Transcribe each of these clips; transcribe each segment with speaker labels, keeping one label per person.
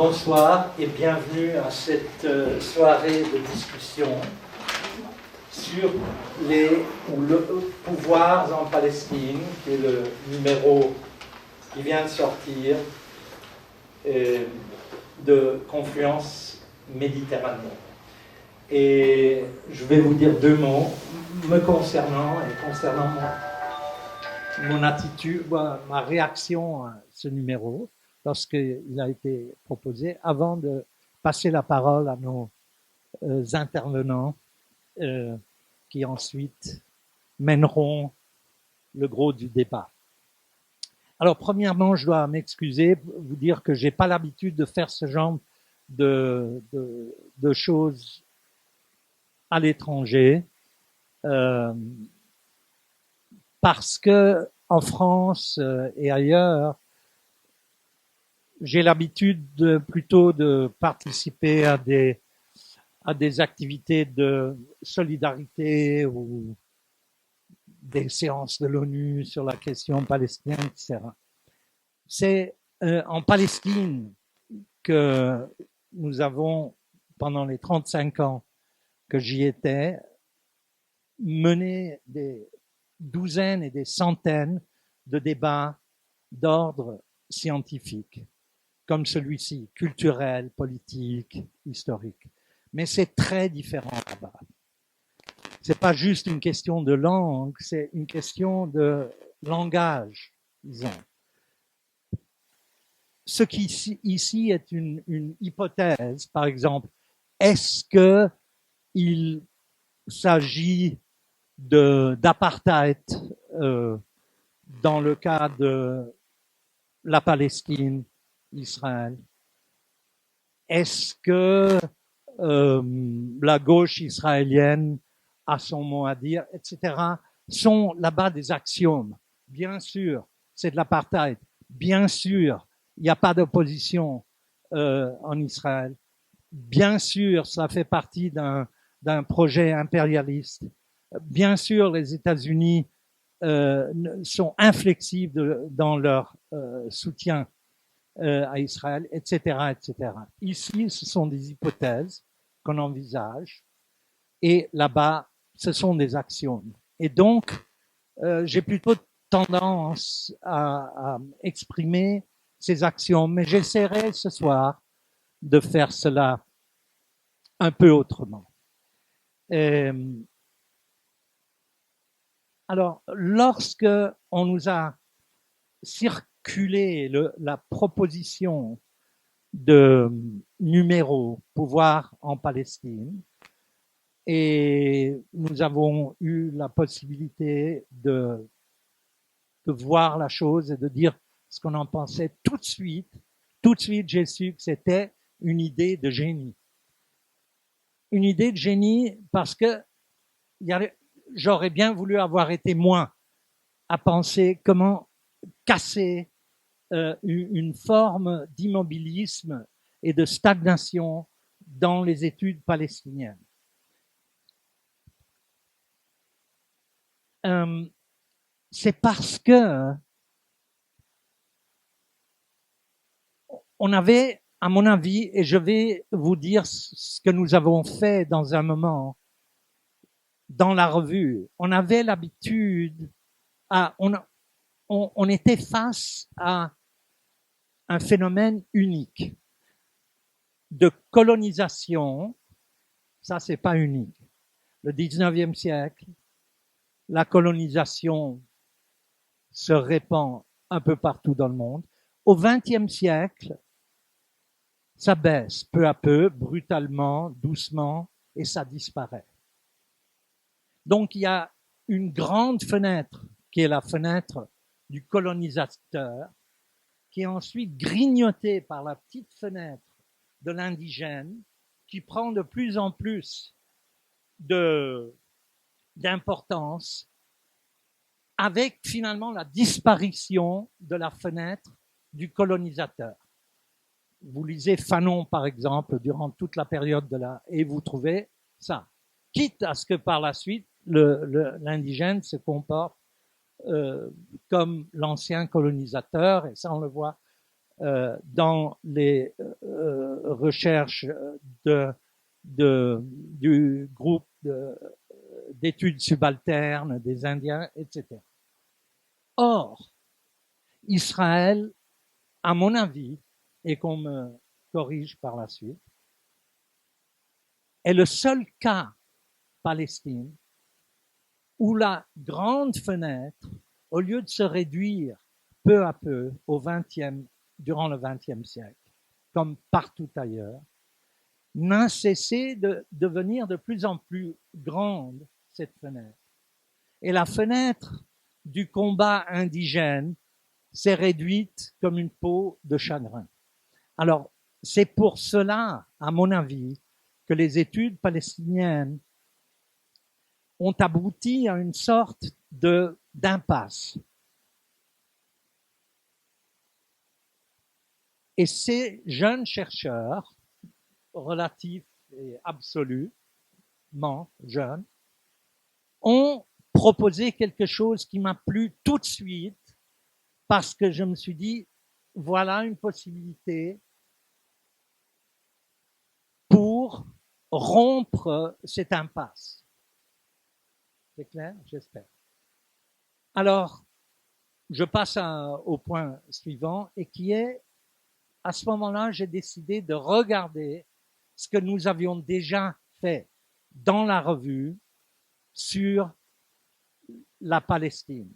Speaker 1: Bonsoir et bienvenue à cette soirée de discussion sur le pouvoir en Palestine, qui est le numéro qui vient de sortir de Confluence Méditerranée. Et je vais vous dire deux mots me concernant et concernant mon attitude, ma réaction à ce numéro lorsqu'il a été proposé, avant de passer la parole à nos intervenants qui ensuite mèneront le gros du débat. Alors, premièrement, je dois m'excuser, vous dire que j'ai pas l'habitude de faire ce genre de choses à l'étranger, parce que en France et ailleurs, j'ai l'habitude plutôt de participer à des activités de solidarité ou des séances de l'ONU sur la question palestinienne, etc. C'est en Palestine que nous avons, pendant les 35 ans que j'y étais, mené des douzaines et des centaines de débats d'ordre scientifique, comme celui-ci, culturel, politique, historique. Mais c'est très différent là-bas. C'est pas juste une question de langue, c'est une question de langage, disons. Ce qui ici est une hypothèse, par exemple, est-ce que il s'agit d'apartheid dans le cas de la Palestine, Israël? Est-ce que la gauche israélienne a son mot à dire, etc., sont là-bas des axiomes. Bien sûr, c'est de l'apartheid. Bien sûr, il n'y a pas d'opposition en Israël. Bien sûr, ça fait partie d'un projet impérialiste. Bien sûr, les États-Unis sont inflexibles dans leur soutien à Israël, etc., etc. Ici, ce sont des hypothèses qu'on envisage, et là-bas, ce sont des axiomes. Et donc, j'ai plutôt tendance à exprimer ces axiomes, mais j'essaierai ce soir de faire cela un peu autrement. Alors, lorsque on nous a circulé la proposition de numéro pouvoir en Palestine, et nous avons eu la possibilité de voir la chose et de dire ce qu'on en pensait tout de suite, j'ai su que c'était une idée de génie. Une idée de génie parce que j'aurais bien voulu avoir été moins à penser comment casser une forme d'immobilisme et de stagnation dans les études palestiniennes. C'est parce que on avait, à mon avis, et je vais vous dire ce que nous avons fait dans un moment dans la revue, on avait l'habitude on était face à un phénomène unique de colonisation. Ça, c'est pas unique. Le 19e siècle, la colonisation se répand un peu partout dans le monde. Au 20e siècle, ça baisse peu à peu, brutalement, doucement, et ça disparaît. Donc, il y a une grande fenêtre, qui est la fenêtre du colonisateur, qui est ensuite grignotée par la petite fenêtre de l'indigène, qui prend de plus en plus d'importance, avec finalement la disparition de la fenêtre du colonisateur. Vous lisez Fanon, par exemple, durant toute la période et vous trouvez ça. Quitte à ce que par la suite, l'indigène se comporte comme l'ancien colonisateur, et ça on le voit dans les recherches du groupe d'études subalternes des Indiens, etc. Or, Israël, à mon avis, et qu'on me corrige par la suite, est le seul cas Palestine où la grande fenêtre, au lieu de se réduire peu à peu durant le XXe siècle, comme partout ailleurs, n'a cessé de devenir de plus en plus grande, cette fenêtre. Et la fenêtre du combat indigène s'est réduite comme une peau de chagrin. Alors, c'est pour cela, à mon avis, que les études palestiniennes ont abouti à une sorte d'impasse. Et ces jeunes chercheurs, relatifs et absolument jeunes, ont proposé quelque chose qui m'a plu tout de suite parce que je me suis dit, voilà une possibilité pour rompre cette impasse. C'est clair, j'espère. Alors, je passe au point suivant et qui est, à ce moment-là, j'ai décidé de regarder ce que nous avions déjà fait dans la revue sur la Palestine.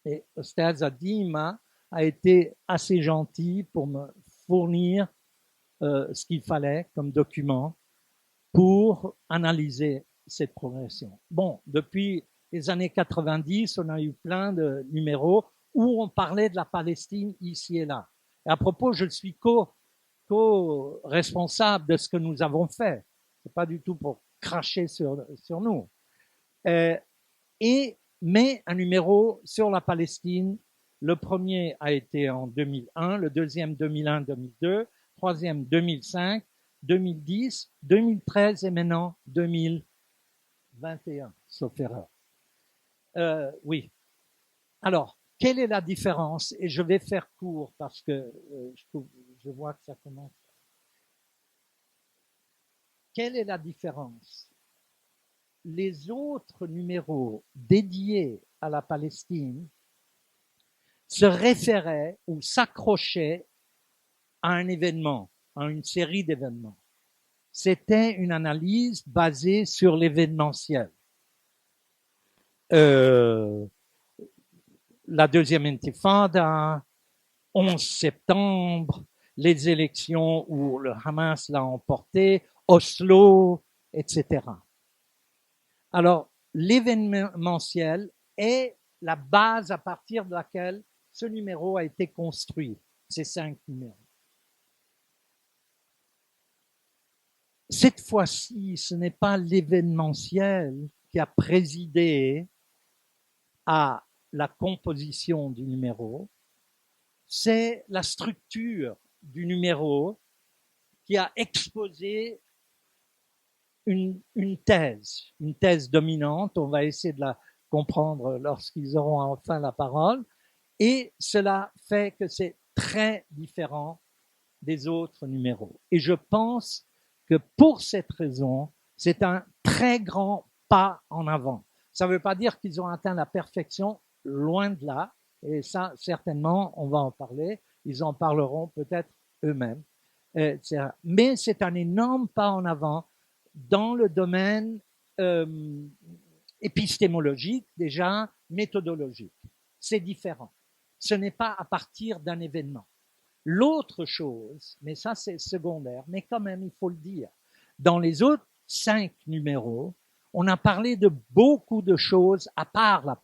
Speaker 1: Et Ostaz Adima a été assez gentil pour me fournir ce qu'il fallait comme document pour analyser cette progression. Bon, depuis les années 90, on a eu plein de numéros où on parlait de la Palestine ici et là. Et à propos, je suis co-responsable de ce que nous avons fait. C'est pas du tout pour cracher sur nous. Mais un numéro sur la Palestine, le premier a été en 2001, le deuxième 2001-2002, troisième 2005, 2010, 2013 et maintenant 2021, sauf erreur. Oui. Alors, quelle est la différence? Et je vais faire court parce que je vois que ça commence. Quelle est la différence? Les autres numéros dédiés à la Palestine se référaient ou s'accrochaient à un événement, à une série d'événements. C'était une analyse basée sur l'événementiel. La deuxième intifada, 11 septembre, les élections où le Hamas l'a emporté, Oslo, etc. Alors, l'événementiel est la base à partir de laquelle ce numéro a été construit, ces 5 numéros. Cette fois-ci, ce n'est pas l'événementiel qui a présidé à la composition du numéro, c'est la structure du numéro qui a exposé une thèse dominante. On va essayer de la comprendre lorsqu'ils auront enfin la parole. Et cela fait que c'est très différent des autres numéros. Et je pense que pour cette raison, c'est un très grand pas en avant. Ça ne veut pas dire qu'ils ont atteint la perfection, loin de là. Et ça, certainement, on va en parler. Ils en parleront peut-être eux-mêmes. Mais c'est un énorme pas en avant dans le domaine épistémologique, déjà méthodologique. C'est différent. Ce n'est pas à partir d'un événement. L'autre chose, mais ça c'est secondaire, mais quand même il faut le dire, dans les autres 5 numéros, on a parlé de beaucoup de choses à part la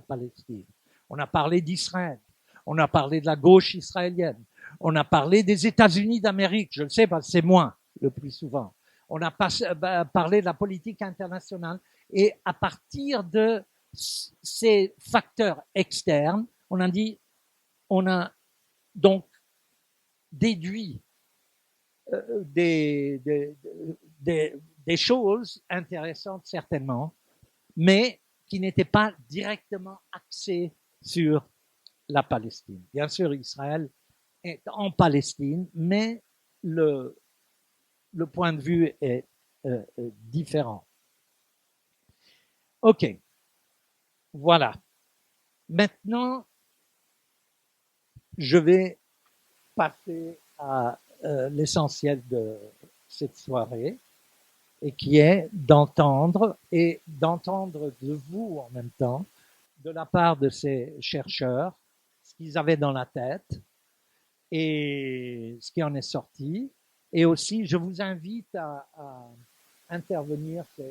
Speaker 1: Palestine. On a parlé d'Israël, on a parlé de la gauche israélienne, on a parlé des États-Unis d'Amérique, je le sais parce que c'est moi le plus souvent. On a parlé de la politique internationale et à partir de ces facteurs externes, on a donc déduit des choses intéressantes certainement, mais qui n'étaient pas directement axées sur la Palestine. Bien sûr, Israël est en Palestine, mais le point de vue est différent. OK, voilà. Maintenant, je vais passer à l'essentiel de cette soirée, et qui est d'entendre de vous en même temps, de la part de ces chercheurs, ce qu'ils avaient dans la tête et ce qui en est sorti. Et aussi, je vous invite à intervenir, je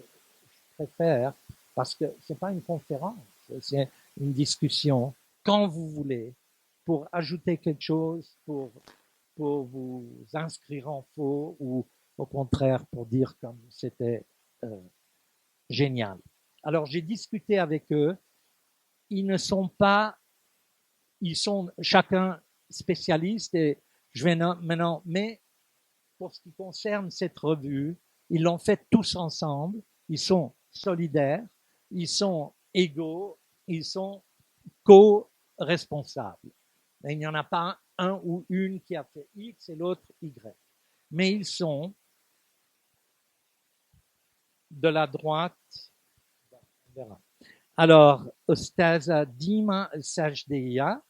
Speaker 1: préfère, parce que c'est pas une conférence, c'est une discussion, quand vous voulez, pour ajouter quelque chose, pour vous inscrire en faux ou au contraire pour dire comme c'était génial. Alors j'ai discuté avec eux, ils ne sont pas, ils sont chacun spécialiste et je vais maintenant, mais pour ce qui concerne cette revue, ils l'ont fait tous ensemble, ils sont solidaires, ils sont égaux, ils sont co-responsables. Il n'y en a pas un ou une qui a fait X et l'autre Y. Mais ils sont de la droite. On verra. Alors, Ustaza Dima Sajdeya,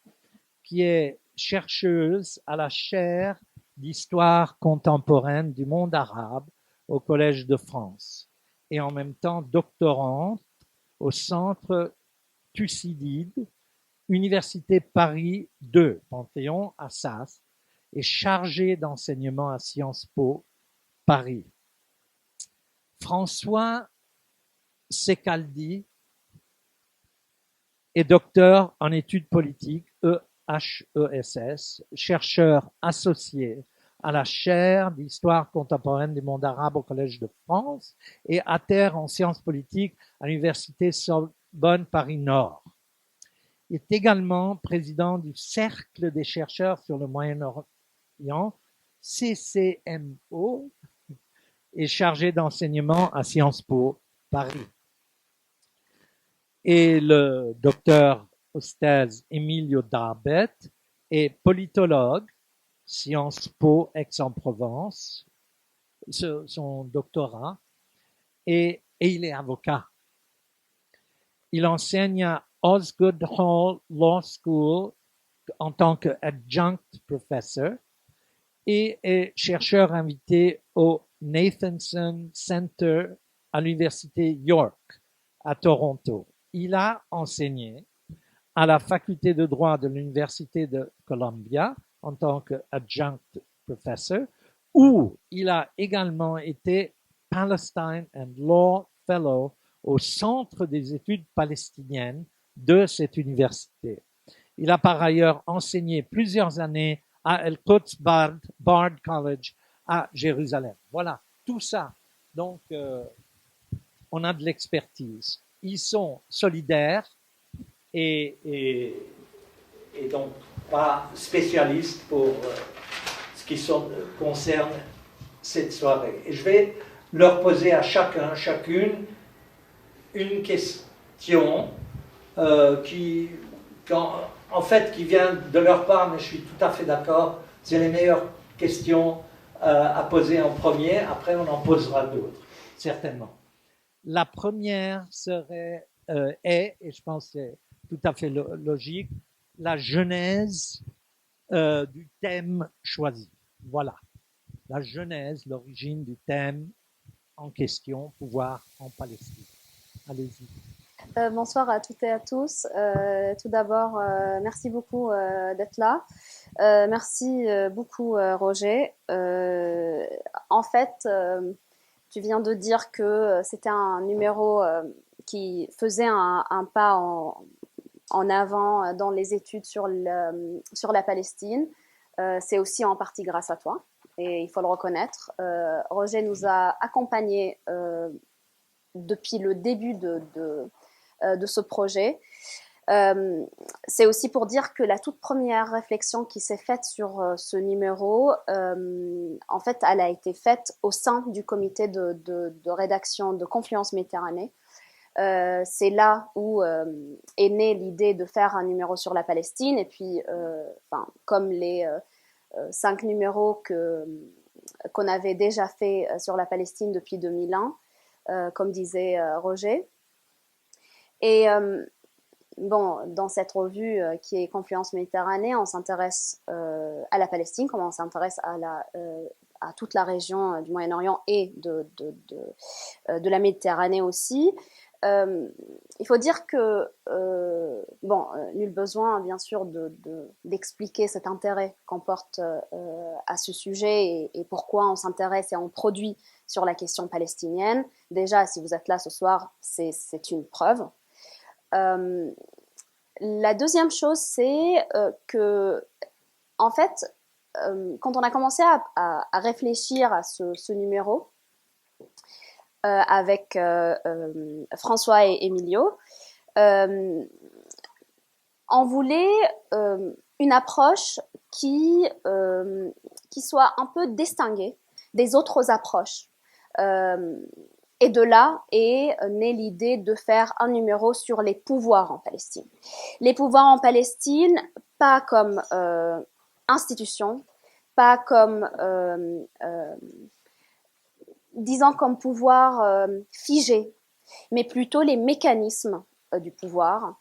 Speaker 1: qui est chercheuse à la chaire d'histoire contemporaine du monde arabe au Collège de France et en même temps doctorante au Centre Thucydide, Université Paris 2, Panthéon, Assas, et chargée d'enseignement à Sciences Po Paris. François Secaldi est docteur en études politiques, HESS, chercheur associé à la chaire d'histoire contemporaine du monde arabe au Collège de France et à terre en sciences politiques à l'Université Sorbonne Paris-Nord. Il est également président du Cercle des chercheurs sur le Moyen-Orient, CCMO, et chargé d'enseignement à Sciences Po Paris. Et le docteur Ustaz Emilio Darbet est politologue, Sciences Po Aix-en-Provence, son doctorat, et il est avocat. Il enseigne à Osgood Hall Law School en tant qu'adjunct professor et est chercheur invité au Nathanson Center à l'Université York à Toronto. Il a enseigné à la faculté de droit de l'Université de Columbia en tant qu'adjunct professor, où il a également été Palestine and Law Fellow au Centre des études palestiniennes de cette université. Il a par ailleurs enseigné plusieurs années à El-Quds Bard College à Jérusalem. Voilà, tout ça. Donc, on a de l'expertise. Ils sont solidaires et donc pas spécialistes pour ce qui concerne cette soirée. Et je vais leur poser à chacune, une question qui vient de leur part, mais je suis tout à fait d'accord, c'est les meilleures questions à poser en premier, après on en posera d'autres, certainement. La première serait, et je pense que c'est tout à fait logique, la genèse du thème choisi. Voilà, la genèse, l'origine du thème en question, pouvoir en Palestine. Allez-y.
Speaker 2: Bonsoir à toutes et à tous. Tout d'abord, merci beaucoup d'être là. Merci beaucoup Roger. En fait, tu viens de dire que c'était un numéro qui faisait un pas en avant dans les études sur la Palestine. C'est aussi en partie grâce à toi, et il faut le reconnaître. Roger nous a accompagnés depuis le début de ce projet. C'est aussi pour dire que la toute première réflexion qui s'est faite sur ce numéro, en fait, elle a été faite au sein du comité de rédaction de Confluence Méditerranée. C'est là où est née l'idée de faire un numéro sur la Palestine. Et puis, comme les 5 numéros qu'on avait déjà fait sur la Palestine depuis 2001, comme disait Roger. Et bon, dans cette revue qui est Confluence Méditerranée, on s'intéresse à la Palestine, comme on s'intéresse à toute la région du Moyen-Orient et de la Méditerranée aussi. Il faut dire que, bon, nul besoin, bien sûr, d'expliquer cet intérêt qu'on porte à ce sujet et pourquoi on s'intéresse et on produit sur la question palestinienne. Déjà, si vous êtes là ce soir, c'est une preuve. La deuxième chose, c'est que, en fait, quand on a commencé à réfléchir à ce numéro, avec François et Emilio, on voulait une approche qui soit un peu distinguée des autres approches. Et de là est née l'idée de faire un numéro sur les pouvoirs en Palestine. Les pouvoirs en Palestine, pas comme institution, pas comme disons comme pouvoir figé, mais plutôt les mécanismes du pouvoir,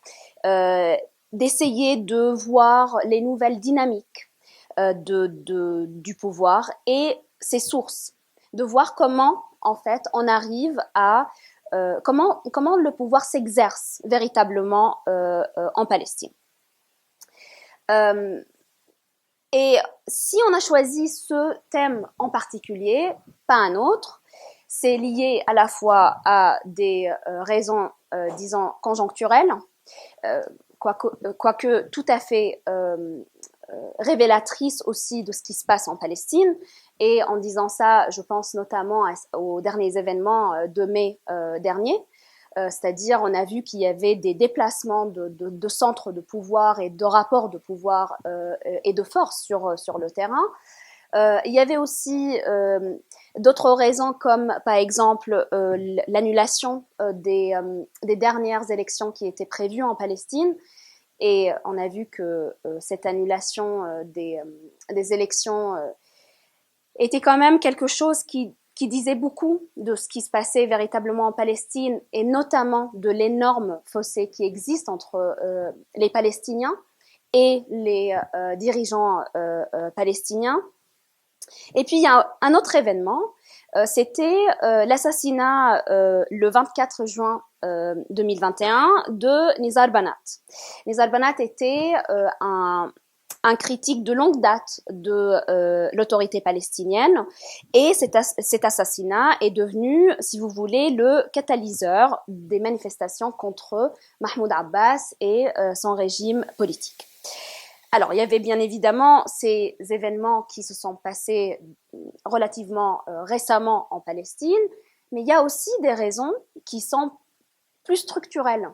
Speaker 2: d'essayer de voir les nouvelles dynamiques du pouvoir et ses sources, de voir comment en fait on arrive à comment le pouvoir s'exerce véritablement en Palestine. Et si on a choisi ce thème en particulier, pas un autre, c'est lié à la fois à des raisons, disons, conjoncturelles, quoique tout à fait révélatrices aussi de ce qui se passe en Palestine. Et en disant ça, je pense notamment aux derniers événements de mai dernier, c'est-à-dire on a vu qu'il y avait des déplacements de centres de pouvoir et de rapports de pouvoir et de force sur le terrain. Il y avait aussi d'autres raisons comme par exemple l'annulation des dernières élections qui étaient prévues en Palestine. Et on a vu que cette annulation des élections était quand même quelque chose qui disait beaucoup de ce qui se passait véritablement en Palestine et notamment de l'énorme fossé qui existe entre les Palestiniens et les dirigeants palestiniens. Et puis il y a un autre événement, c'était l'assassinat le 24 juin 2021 de Nizar Banat. Nizar Banat était un critique de longue date de l'autorité palestinienne et cet assassinat est devenu, si vous voulez, le catalyseur des manifestations contre Mahmoud Abbas et son régime politique. Alors, il y avait bien évidemment ces événements qui se sont passés relativement récemment en Palestine, mais il y a aussi des raisons qui sont plus structurelles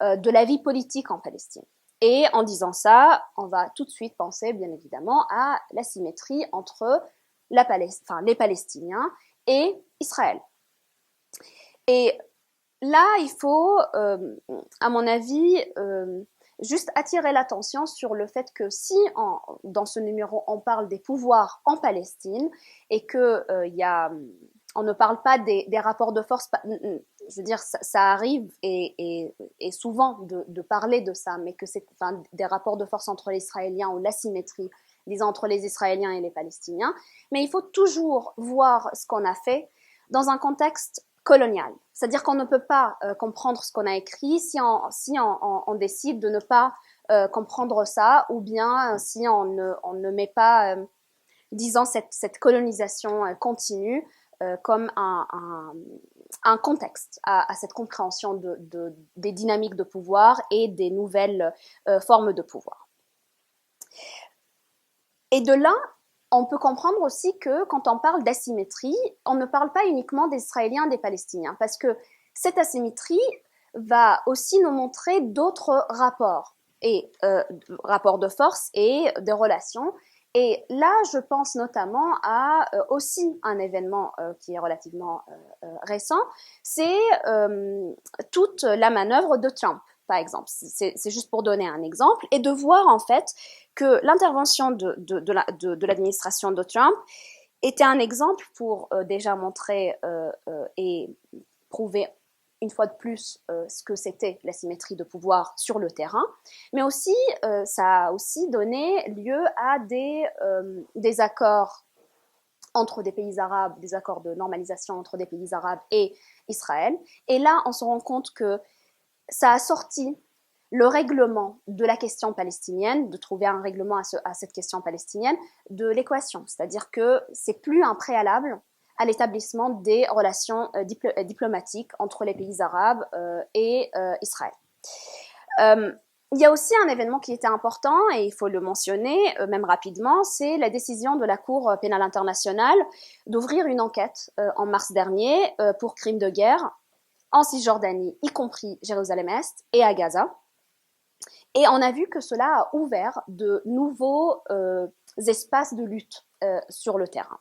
Speaker 2: de la vie politique en Palestine. Et en disant ça, on va tout de suite penser, bien évidemment, à la symétrie entre les Palestiniens et Israël. Et là, il faut, à mon avis, juste attirer l'attention sur le fait que si dans ce numéro on parle des pouvoirs en Palestine et que on ne parle pas des rapports de force, je veux dire ça arrive et souvent de parler de ça, mais que c'est des rapports de force entre les Israéliens ou l'asymétrie, disons entre les Israéliens et les Palestiniens, mais il faut toujours voir ce qu'on a fait dans un contexte colonial. C'est-à-dire qu'on ne peut pas comprendre ce qu'on a écrit si on décide de ne pas comprendre ça, ou bien si on ne met pas, disons, cette colonisation continue comme un contexte à cette compréhension des dynamiques de pouvoir et des nouvelles formes de pouvoir. Et de là, on peut comprendre aussi que quand on parle d'asymétrie, on ne parle pas uniquement des Israéliens et des Palestiniens, parce que cette asymétrie va aussi nous montrer d'autres rapports, rapports de force et de relations. Et là, je pense notamment à aussi un événement qui est relativement récent, c'est toute la manœuvre de Trump. par exemple. C'est juste pour donner un exemple, et de voir en fait que l'intervention de l'administration de Trump était un exemple pour déjà montrer et prouver une fois de plus ce que c'était la symétrie de pouvoir sur le terrain, mais aussi ça a aussi donné lieu à des accords entre des pays arabes, des accords de normalisation entre des pays arabes et Israël. Et là, on se rend compte que ça a sorti le règlement de la question palestinienne, de trouver un règlement à cette question palestinienne, de l'équation. C'est-à-dire que c'est plus un préalable à l'établissement des relations diplomatiques entre les pays arabes et Israël. Il y a aussi un événement qui était important, et il faut le mentionner même rapidement, c'est la décision de la Cour pénale internationale d'ouvrir une enquête en mars dernier pour crimes de guerre en Cisjordanie, y compris Jérusalem-Est et à Gaza. Et on a vu que cela a ouvert de nouveaux espaces de lutte sur le terrain.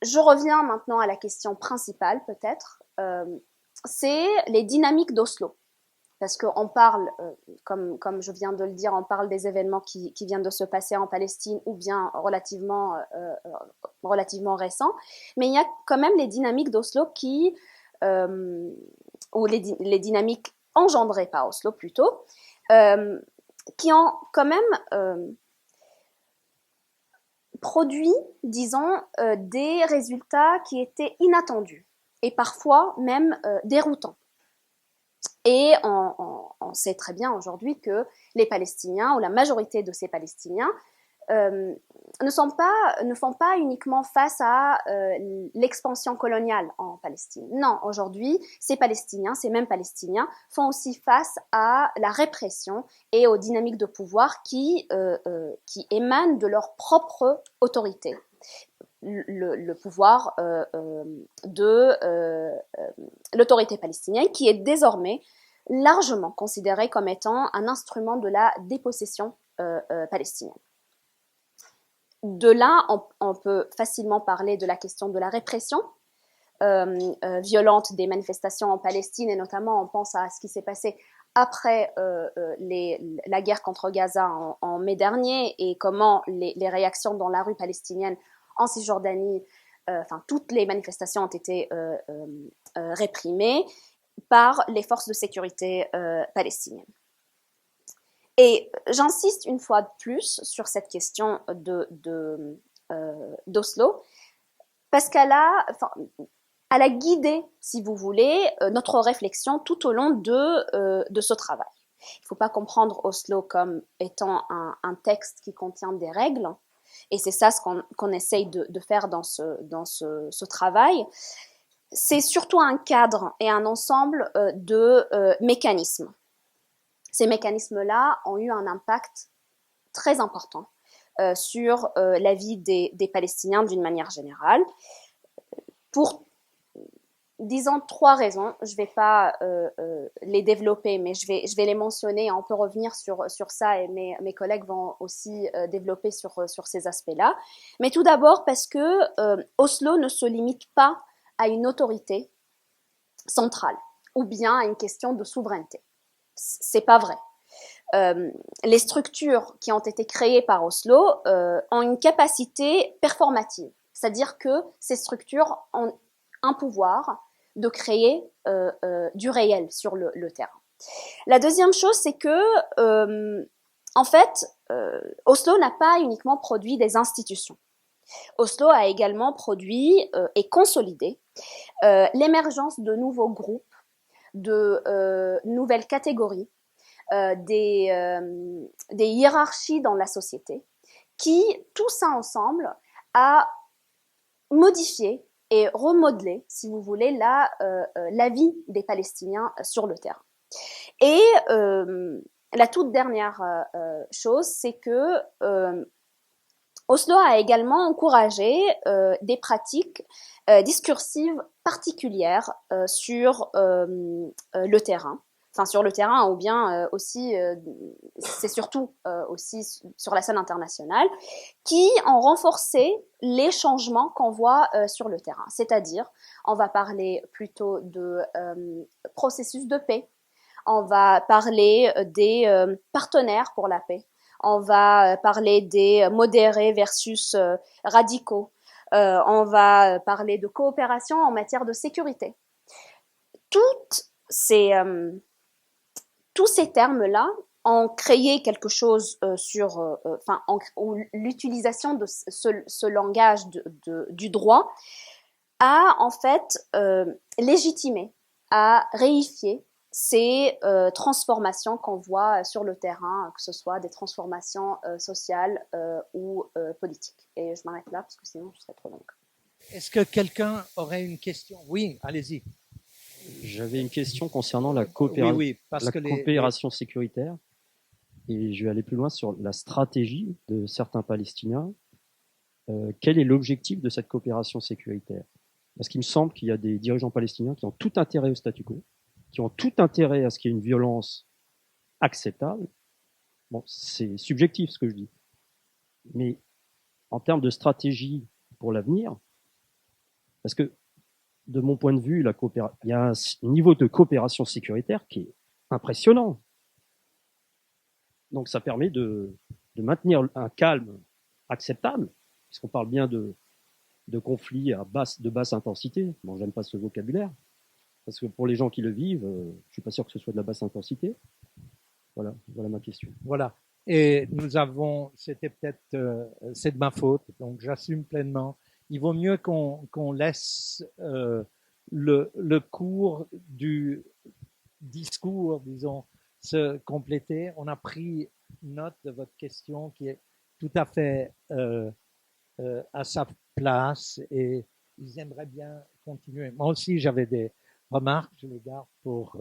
Speaker 2: Je reviens maintenant à la question principale, peut-être, c'est les dynamiques d'Oslo. Parce qu'on parle, comme je viens de le dire, on parle des événements qui viennent de se passer en Palestine ou bien relativement récents, mais il y a quand même les dynamiques d'Oslo ou les dynamiques engendrées par Oslo plutôt, qui ont quand même produit, disons, des résultats qui étaient inattendus et parfois même déroutants. Et on sait très bien aujourd'hui que les Palestiniens, ou la majorité de ces Palestiniens, ne font pas uniquement face à l'expansion coloniale en Palestine. Non, aujourd'hui, ces mêmes Palestiniens, font aussi face à la répression et aux dynamiques de pouvoir qui émanent de leur propre autorité. Le pouvoir de l'autorité palestinienne, qui est désormais largement considéré comme étant un instrument de la dépossession palestinienne. De là, on peut facilement parler de la question de la répression violente des manifestations en Palestine, et notamment on pense à ce qui s'est passé après la guerre contre Gaza en mai dernier, et comment les réactions dans la rue palestinienne en Cisjordanie, toutes les manifestations ont été réprimées par les forces de sécurité palestiniennes. Et j'insiste une fois de plus sur cette question d'Oslo, parce qu'elle a guidé, si vous voulez, notre réflexion tout au long de ce travail. Il ne faut pas comprendre Oslo comme étant un texte qui contient des règles, et c'est ça ce qu'on essaye de faire dans ce travail. C'est surtout un cadre et un ensemble de mécanismes. Ces mécanismes-là ont eu un impact très important sur la vie des Palestiniens d'une manière générale, pour, disons, 3 raisons. Je ne vais pas les développer, mais je vais les mentionner. On peut revenir sur ça, et mes collègues vont aussi développer sur ces aspects-là. Mais tout d'abord parce que Oslo ne se limite pas à une autorité centrale ou bien à une question de souveraineté. C'est pas vrai. Les structures qui ont été créées par Oslo ont une capacité performative, c'est-à-dire que ces structures ont un pouvoir de créer du réel sur le terrain. La deuxième chose, c'est que en fait, Oslo n'a pas uniquement produit des institutions. Oslo a également produit et consolidé l'émergence de nouveaux groupes, de nouvelles catégories, des hiérarchies dans la société, qui, tout ça ensemble, a modifié et remodelé, si vous voulez, la vie des Palestiniens sur le terrain. Et la toute dernière chose, c'est que Oslo a également encouragé des pratiques discursives particulières sur le terrain. Enfin, sur le terrain, ou bien aussi, c'est surtout aussi sur la scène internationale, qui ont renforcé les changements qu'on voit sur le terrain. C'est-à-dire, On va parler plutôt de processus de paix. On va parler des partenaires pour la paix. On va parler des modérés versus radicaux. On va parler de coopération en matière de sécurité. Toutes ces, tous ces termes-là ont créé quelque chose l'utilisation de ce langage du droit a en fait légitimé, a réifié ces transformations qu'on voit sur le terrain, que ce soit des transformations sociales ou politiques. Et je m'arrête là parce que sinon je serais trop longue.
Speaker 1: Est-ce que quelqu'un aurait une question? Oui, allez-y.
Speaker 3: J'avais une question concernant la coopération sécuritaire. Et je vais aller plus loin sur la stratégie de certains Palestiniens. Quel est l'objectif de cette coopération sécuritaire? Parce qu'il me semble qu'il y a des dirigeants palestiniens qui ont tout intérêt au statu quo, qui ont tout intérêt à ce qu'il y ait une violence acceptable. Bon, c'est subjectif ce que je dis. Mais en termes de stratégie pour l'avenir, parce que de mon point de vue, il y a un niveau de coopération sécuritaire qui est impressionnant. Donc ça permet de maintenir un calme acceptable, puisqu'on parle bien de conflits de basse intensité. Bon, j'aime pas ce vocabulaire, parce que pour les gens qui le vivent, je suis pas sûr que ce soit de la basse intensité. Voilà ma question.
Speaker 1: Voilà. Et c'était peut-être, c'est de ma faute, donc j'assume pleinement. Il vaut mieux qu'on laisse le cours du discours, disons, se compléter. On a pris note de votre question qui est tout à fait à sa place et ils aimeraient bien continuer. Moi aussi, j'avais des remarques, je les garde pour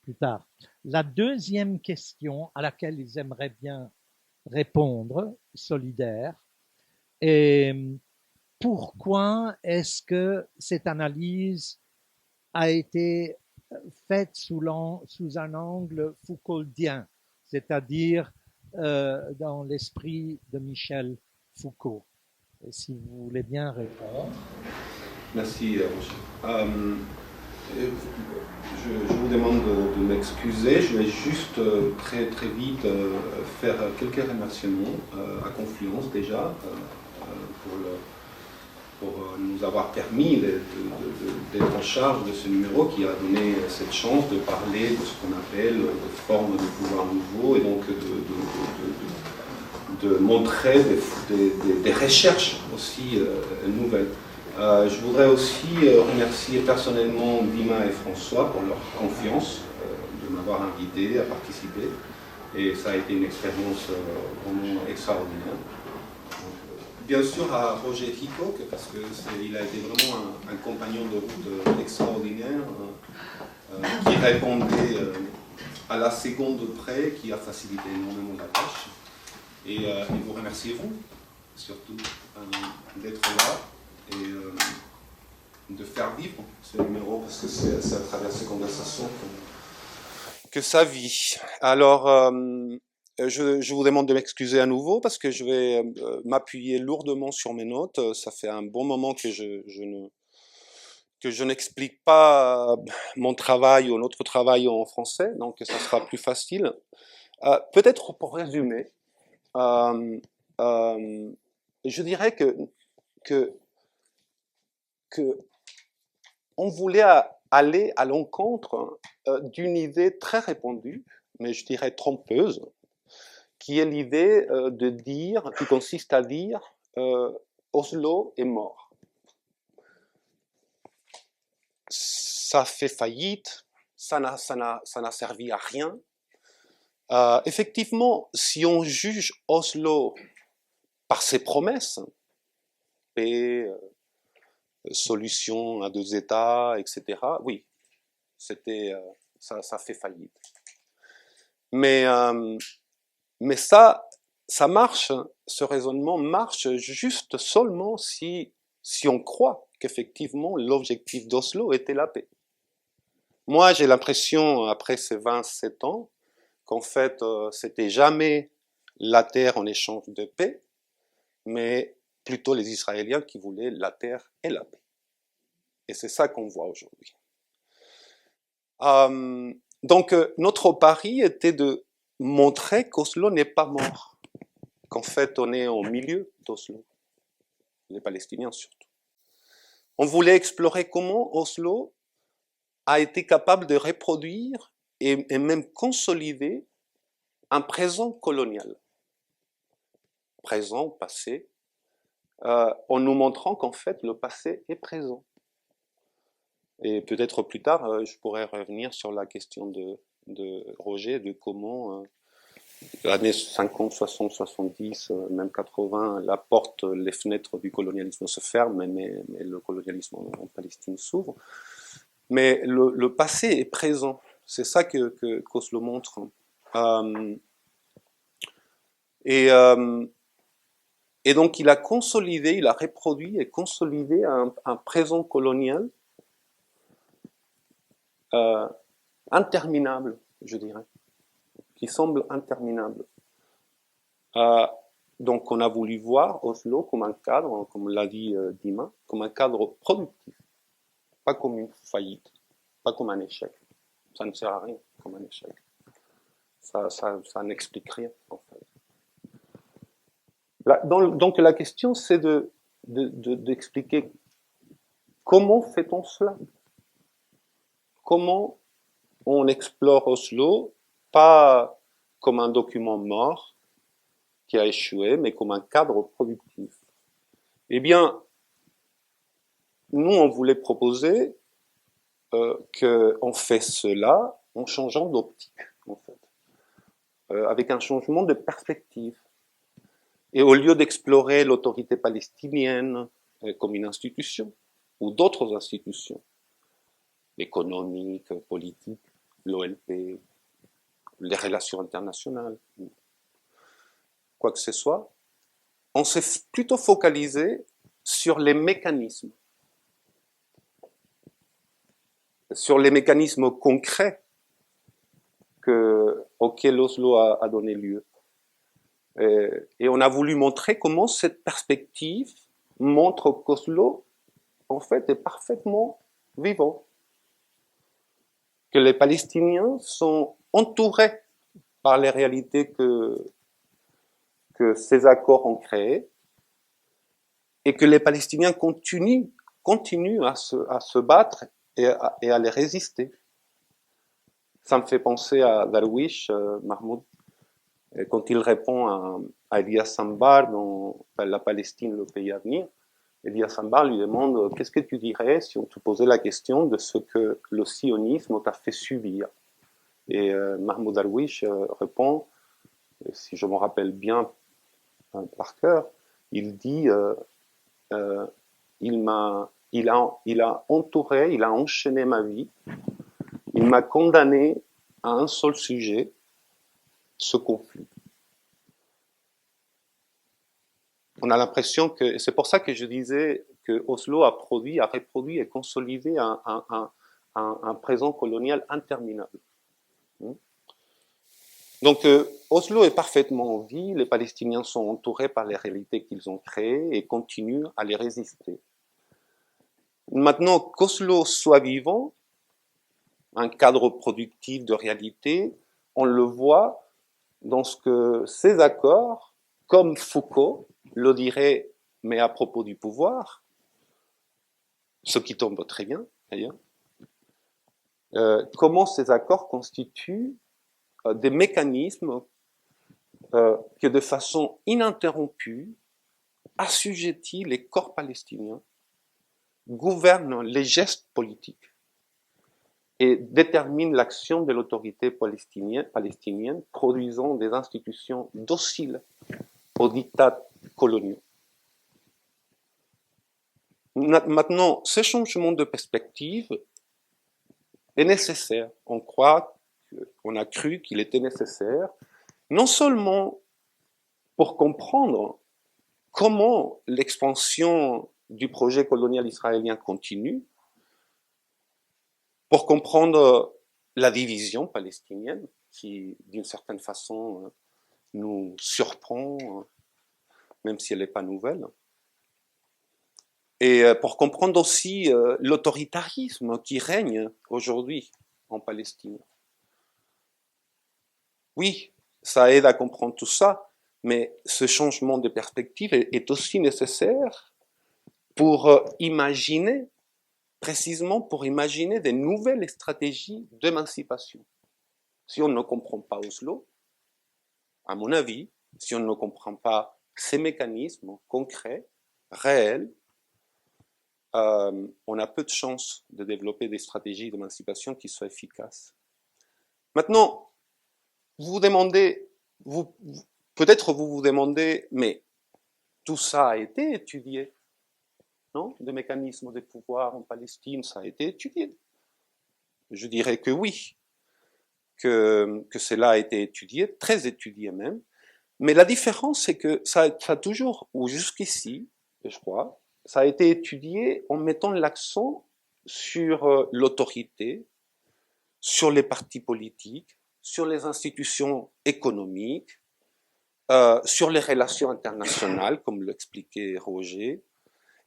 Speaker 1: plus tard. La deuxième question à laquelle ils aimeraient bien répondre, solidaire, est pourquoi est-ce que cette analyse a été faite sous un angle Foucaultien, c'est-à-dire dans l'esprit de Michel Foucault. Et si vous voulez bien répondre.
Speaker 4: Merci, Roger. Je vous demande de m'excuser. Je vais juste très très vite faire quelques remerciements à Confluence déjà pour nous avoir permis d'être en charge de ce numéro qui a donné cette chance de parler de ce qu'on appelle de formes de pouvoir nouveau et donc de montrer des recherches aussi nouvelles. Je voudrais aussi remercier personnellement Dima et François pour leur confiance de m'avoir invité à participer. Et ça a été une expérience vraiment extraordinaire. Bien sûr à Roger Hickok, parce qu'il a été vraiment un compagnon de route extraordinaire qui répondait à la seconde près, qui a facilité énormément la tâche. Et vous remerciez vous, surtout, d'être là et de faire vivre ce numéro, parce que c'est à travers ces conversations que ça vit. Alors, je vous demande de m'excuser à nouveau, parce que je vais m'appuyer lourdement sur mes notes. Ça fait un bon moment que je n'explique pas mon travail ou notre travail en français, donc ça sera plus facile. Peut-être pour résumer, je dirais que on voulait aller à l'encontre d'une idée très répandue, mais je dirais trompeuse, qui est l'idée qui consiste à dire Oslo est mort. Ça fait faillite, ça n'a servi à rien. Effectivement, si on juge Oslo par ses promesses, paix, solution à 2 États, etc., oui, ça fait faillite. Mais ça marche, ce raisonnement marche juste seulement si on croit qu'effectivement l'objectif d'Oslo était la paix. Moi, j'ai l'impression, après ces 27 ans, qu'en fait, c'était jamais la terre en échange de paix, mais plutôt les Israéliens qui voulaient la terre et la paix. Et c'est ça qu'on voit aujourd'hui. Donc, notre pari était de montrer qu'Oslo n'est pas mort, qu'en fait, on est au milieu d'Oslo, les Palestiniens surtout. On voulait explorer comment Oslo a été capable de reproduire et même consolider un présent colonial, présent, passé, en nous montrant qu'en fait le passé est présent. Et peut-être plus tard, je pourrais revenir sur la question de Roger, de comment l'année 50, 60, 70, même 80, la porte, les fenêtres du colonialisme se ferment, mais le colonialisme en Palestine s'ouvre. Mais le passé est présent. C'est ça qu'Oslo montre. Et donc il a consolidé, il a reproduit et consolidé un présent colonial interminable, je dirais, qui semble interminable. Donc on a voulu voir Oslo comme un cadre, comme l'a dit Dima, comme un cadre productif, pas comme une faillite, pas comme un échec. Ça ne sert à rien comme un échec. Ça n'explique rien, en fait. Donc la question, c'est d'expliquer comment fait-on cela? Comment on explore Oslo, pas comme un document mort qui a échoué, mais comme un cadre productif. Eh bien, nous, on voulait proposer qu'on fait cela en changeant d'optique, en fait, avec un changement de perspective. Et au lieu d'explorer l'autorité palestinienne comme une institution, ou d'autres institutions, économiques, politiques, l'OLP, les relations internationales, quoi que ce soit, on s'est plutôt focalisé sur les mécanismes concrets auxquels Oslo a donné lieu. Et on a voulu montrer comment cette perspective montre qu'Oslo, en fait, est parfaitement vivant. Que les Palestiniens sont entourés par les réalités que ces accords ont créées, et que les Palestiniens continuent à se battre et à les résister. Ça me fait penser à Darwish, Mahmoud, quand il répond à Elias Sambar dans La Palestine, le pays à venir. Elias Sambar lui demande « Qu'est-ce que tu dirais si on te posait la question de ce que le sionisme t'a fait subir ?» Et Mahmoud Darwish répond, si je me rappelle bien par cœur, il dit il a entouré, il a enchaîné ma vie, il m'a condamné à un seul sujet, ce conflit. On a l'impression que, c'est pour ça que je disais que Oslo a reproduit et consolidé un présent colonial interminable. Donc Oslo est parfaitement en vie, les Palestiniens sont entourés par les réalités qu'ils ont créées et continuent à les résister. Maintenant qu'Oslo soit vivant, un cadre productif de réalité, on le voit dans ce que ces accords, comme Foucault le dirait, mais à propos du pouvoir, ce qui tombe très bien d'ailleurs, comment ces accords constituent des mécanismes qui, de façon ininterrompue, assujettissent les corps palestiniens, gouvernent les gestes politiques et déterminent l'action de l'autorité palestinienne, produisant des institutions dociles aux diktats coloniaux. Maintenant, ce changement de perspective est nécessaire. On a cru qu'il était nécessaire, non seulement pour comprendre comment l'expansion du projet colonial israélien continue, pour comprendre la division palestinienne, qui, d'une certaine façon, nous surprend, même si elle n'est pas nouvelle, Et pour comprendre aussi l'autoritarisme qui règne aujourd'hui en Palestine. Oui, ça aide à comprendre tout ça, mais ce changement de perspective est aussi nécessaire pour imaginer, précisément pour imaginer des nouvelles stratégies d'émancipation. Si on ne comprend pas Oslo, à mon avis, si on ne comprend pas ces mécanismes concrets, réels, on a peu de chances de développer des stratégies d'émancipation qui soient efficaces. Maintenant, vous vous demandez, peut-être vous vous demandez, mais tout ça a été étudié, non? Des mécanismes de pouvoir en Palestine, ça a été étudié. Je dirais que oui, que cela a été étudié, très étudié même. Mais la différence, c'est que ça a toujours, ou jusqu'ici, je crois, ça a été étudié en mettant l'accent sur l'autorité, sur les partis politiques, sur les institutions économiques, sur les relations internationales, comme l'expliquait Roger,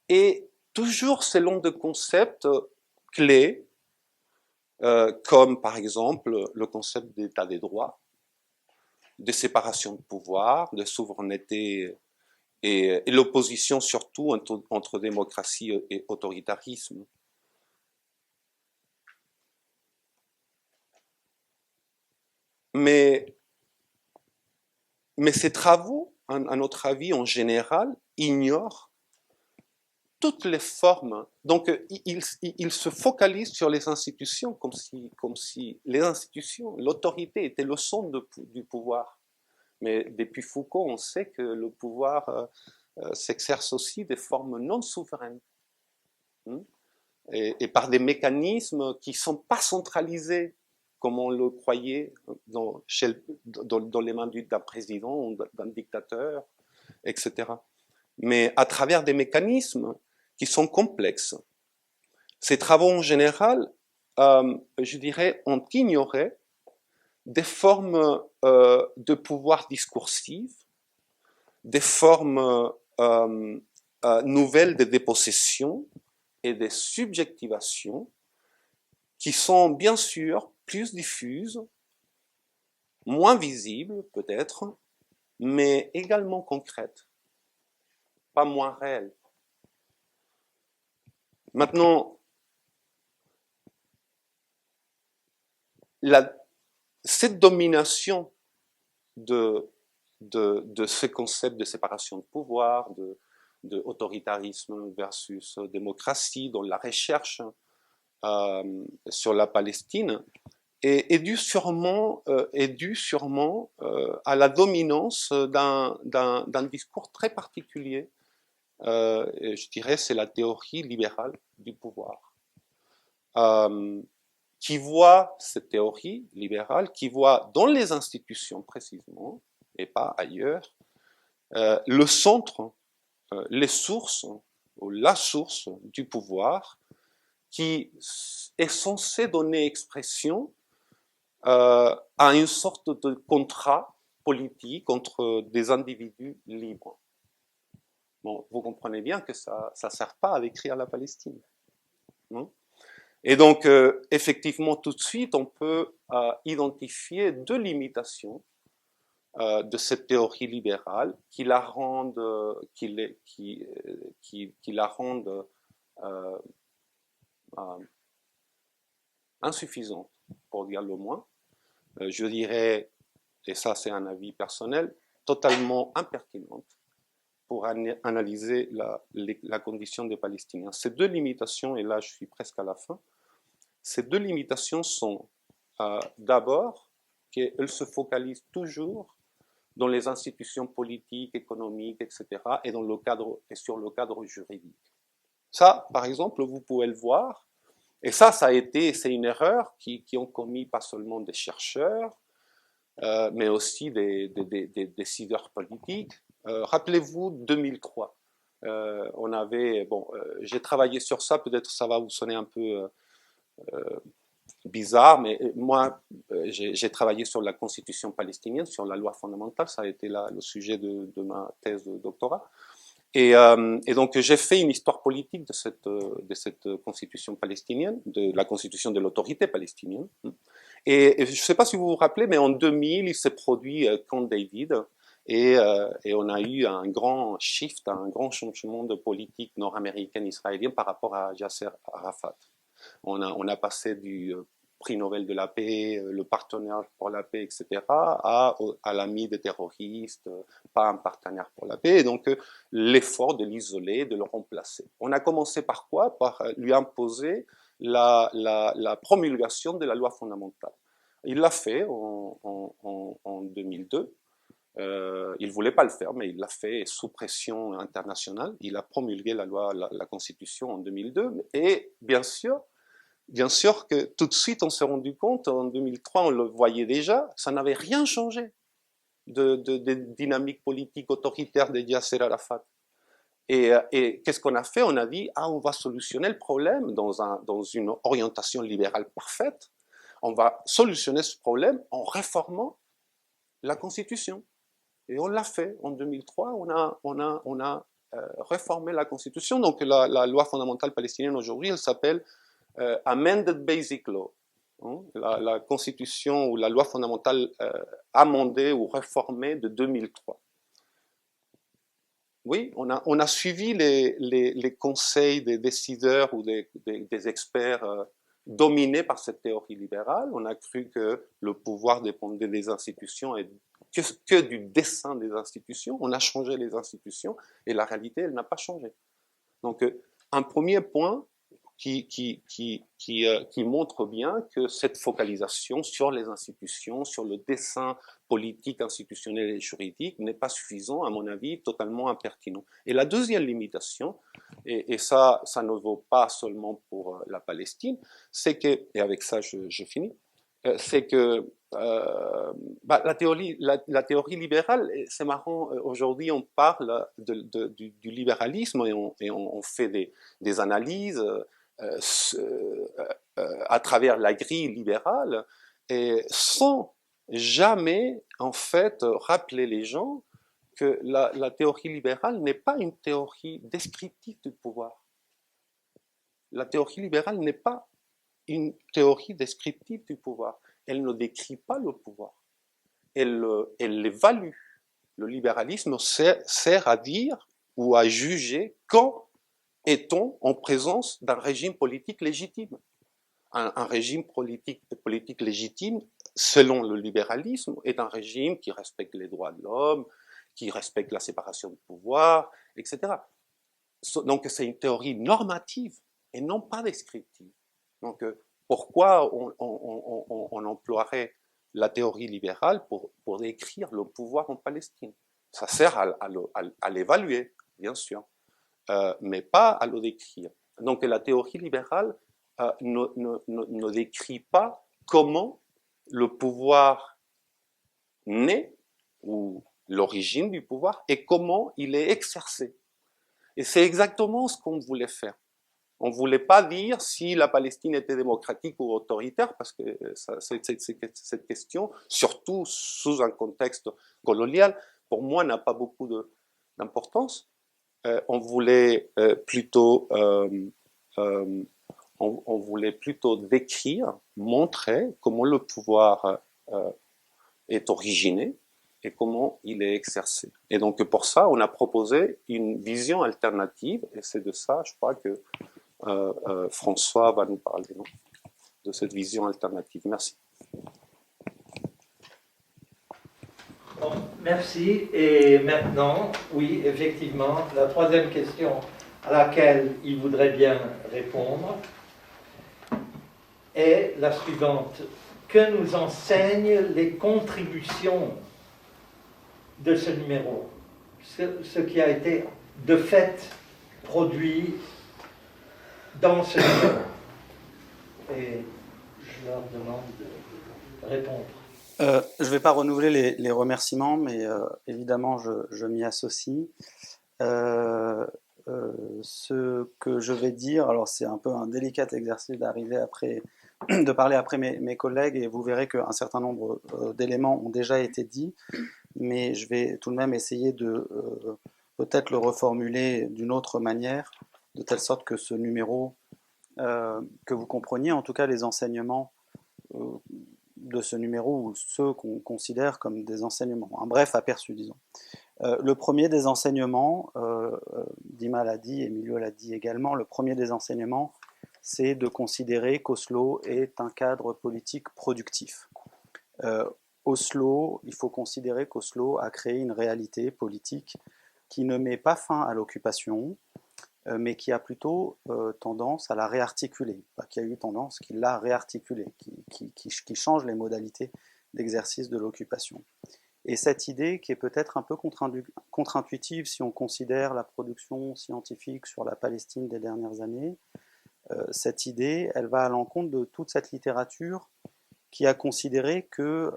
Speaker 4: et toujours selon des concepts clés, comme par exemple le concept d'état des droits, de séparation de pouvoir, de souveraineté et l'opposition surtout entre démocratie et autoritarisme. Mais ces travaux, à notre avis, en général, ignorent toutes les formes. Donc, ils se focalisent sur les institutions comme si les institutions, l'autorité était le centre du pouvoir. Mais depuis Foucault, on sait que le pouvoir s'exerce aussi de formes non souveraines. Et par des mécanismes qui ne sont pas centralisés, comme on le croyait dans les mains d'un président ou d'un dictateur, etc. Mais à travers des mécanismes qui sont complexes. Ces travaux en général, je dirais, ont ignoré des formes de pouvoir discursif, des formes nouvelles de dépossession et de subjectivation qui sont bien sûr plus diffuses, moins visibles peut-être, mais également concrètes, pas moins réelles. Maintenant, cette domination de ce concept de séparation de pouvoir, de autoritarisme versus démocratie, dans la recherche sur la Palestine, est due sûrement à la dominance d'un discours très particulier. Je dirais c'est la théorie libérale du pouvoir. Qui voit cette théorie libérale, qui voit dans les institutions précisément, et pas ailleurs, le centre, les sources, ou la source du pouvoir, qui est censé donner expression à une sorte de contrat politique entre des individus libres. Bon, vous comprenez bien que ça ne sert pas à décrire la Palestine. Non ? Et donc, effectivement, tout de suite, on peut identifier deux limitations de cette théorie libérale qui la rendent, insuffisante, pour dire le moins. Je dirais, et ça c'est un avis personnel, totalement impertinente pour analyser la condition des Palestiniens. Ces deux limitations, et là je suis presque à la fin, ces deux limitations sont d'abord qu'elles se focalisent toujours dans les institutions politiques, économiques, etc., et sur le cadre juridique. Ça, par exemple, vous pouvez le voir, et c'est une erreur qui ont commis pas seulement des chercheurs, mais aussi des décideurs politiques. Rappelez-vous 2003. J'ai travaillé sur ça, peut-être ça va vous sonner un peu bizarre, mais moi, j'ai travaillé sur la constitution palestinienne, sur la loi fondamentale, ça a été le sujet de ma thèse de doctorat. Et donc j'ai fait une histoire politique de cette constitution palestinienne, de la constitution de l'autorité palestinienne. Et je ne sais pas si vous vous rappelez, mais en 2000, il s'est produit Camp David, et on a eu un grand shift, un grand changement de politique nord-américaine israélienne par rapport à Yasser Arafat. On a passé du prix Nobel de la paix, le partenaire pour la paix, etc., à l'ami des terroristes, pas un partenaire pour la paix, et donc l'effort de l'isoler, de le remplacer. On a commencé par quoi? Par lui imposer la promulgation de la loi fondamentale. Il l'a fait en 2002. Il voulait pas le faire, mais il l'a fait sous pression internationale. Il a promulgué la Constitution en 2002, et bien sûr que tout de suite on s'est rendu compte, en 2003 on le voyait déjà, ça n'avait rien changé de dynamique politique autoritaire de Yasser Arafat. Et qu'est-ce qu'on a fait? On a dit, on va solutionner le problème dans une orientation libérale parfaite. On va solutionner ce problème en réformant la Constitution. Et on l'a fait en 2003, on a réformé la Constitution. Donc la loi fondamentale palestinienne aujourd'hui, elle s'appelle Amended Basic Law, la constitution ou la loi fondamentale amendée ou réformée de 2003. Oui, on a suivi les conseils des décideurs ou des experts dominés par cette théorie libérale. On a cru que le pouvoir dépendait des institutions et que du dessein des institutions. On a changé les institutions et la réalité, elle n'a pas changé. Donc, un premier point qui montre bien que cette focalisation sur les institutions, sur le dessein politique, institutionnel et juridique n'est pas suffisant, à mon avis, totalement impertinent. Et la deuxième limitation, et ça ne vaut pas seulement pour la Palestine, c'est que, et avec ça je finis, c'est que la théorie libérale, c'est marrant, aujourd'hui on parle du libéralisme et on fait des analyses à travers la grille libérale, et sans jamais en fait rappeler les gens que la théorie libérale n'est pas une théorie descriptive du pouvoir. La théorie libérale n'est pas une théorie descriptive du pouvoir. Elle ne décrit pas le pouvoir. Elle l'évalue. Le libéralisme sert à dire ou à juger quand est-on en présence d'un régime politique légitime. Un régime politique légitime, selon le libéralisme, est un régime qui respecte les droits de l'homme, qui respecte la séparation du pouvoir, etc. Donc c'est une théorie normative et non pas descriptive. Donc pourquoi on emploierait la théorie libérale pour décrire le pouvoir en Palestine? Ça sert à l'évaluer, bien sûr. Mais pas à le décrire. Donc la théorie libérale ne décrit pas comment le pouvoir naît, ou l'origine du pouvoir, et comment il est exercé. Et c'est exactement ce qu'on voulait faire. On ne voulait pas dire si la Palestine était démocratique ou autoritaire, parce que cette question, surtout sous un contexte colonial, pour moi n'a pas beaucoup d'importance. On voulait plutôt décrire, montrer comment le pouvoir est originé et comment il est exercé. Et donc pour ça, on a proposé une vision alternative, et c'est de ça, je crois, que François va nous parler, non, de cette vision alternative. Merci.
Speaker 1: Bon, merci. Et maintenant, oui, effectivement, la troisième question à laquelle il voudrait bien répondre est la suivante. Que nous enseignent les contributions de ce numéro, ce qui a été de fait produit dans ce numéro? Et je leur demande de répondre.
Speaker 5: Je ne vais pas renouveler les remerciements, mais évidemment, je m'y associe. Ce que je vais dire, alors c'est un peu un délicat exercice de parler après mes collègues, et vous verrez qu'un certain nombre d'éléments ont déjà été dits, mais je vais tout de même essayer de peut-être le reformuler d'une autre manière, de telle sorte que ce numéro, que vous compreniez en tout cas les enseignements de ce numéro, ou ceux qu'on considère comme des enseignements. Un bref aperçu, disons. Le premier des enseignements, Dima l'a dit, Emilio l'a dit également, le premier des enseignements, c'est de considérer qu'Oslo est un cadre politique productif. Oslo, il faut considérer qu'Oslo a créé une réalité politique qui ne met pas fin à l'occupation, mais qui a plutôt tendance à la réarticuler, pas qui a eu tendance, qui l'a réarticulée, qui change les modalités d'exercice de l'occupation. Et cette idée, qui est peut-être un peu contre-intuitive si on considère la production scientifique sur la Palestine des dernières années, cette idée, elle va à l'encontre de toute cette littérature qui a considéré que,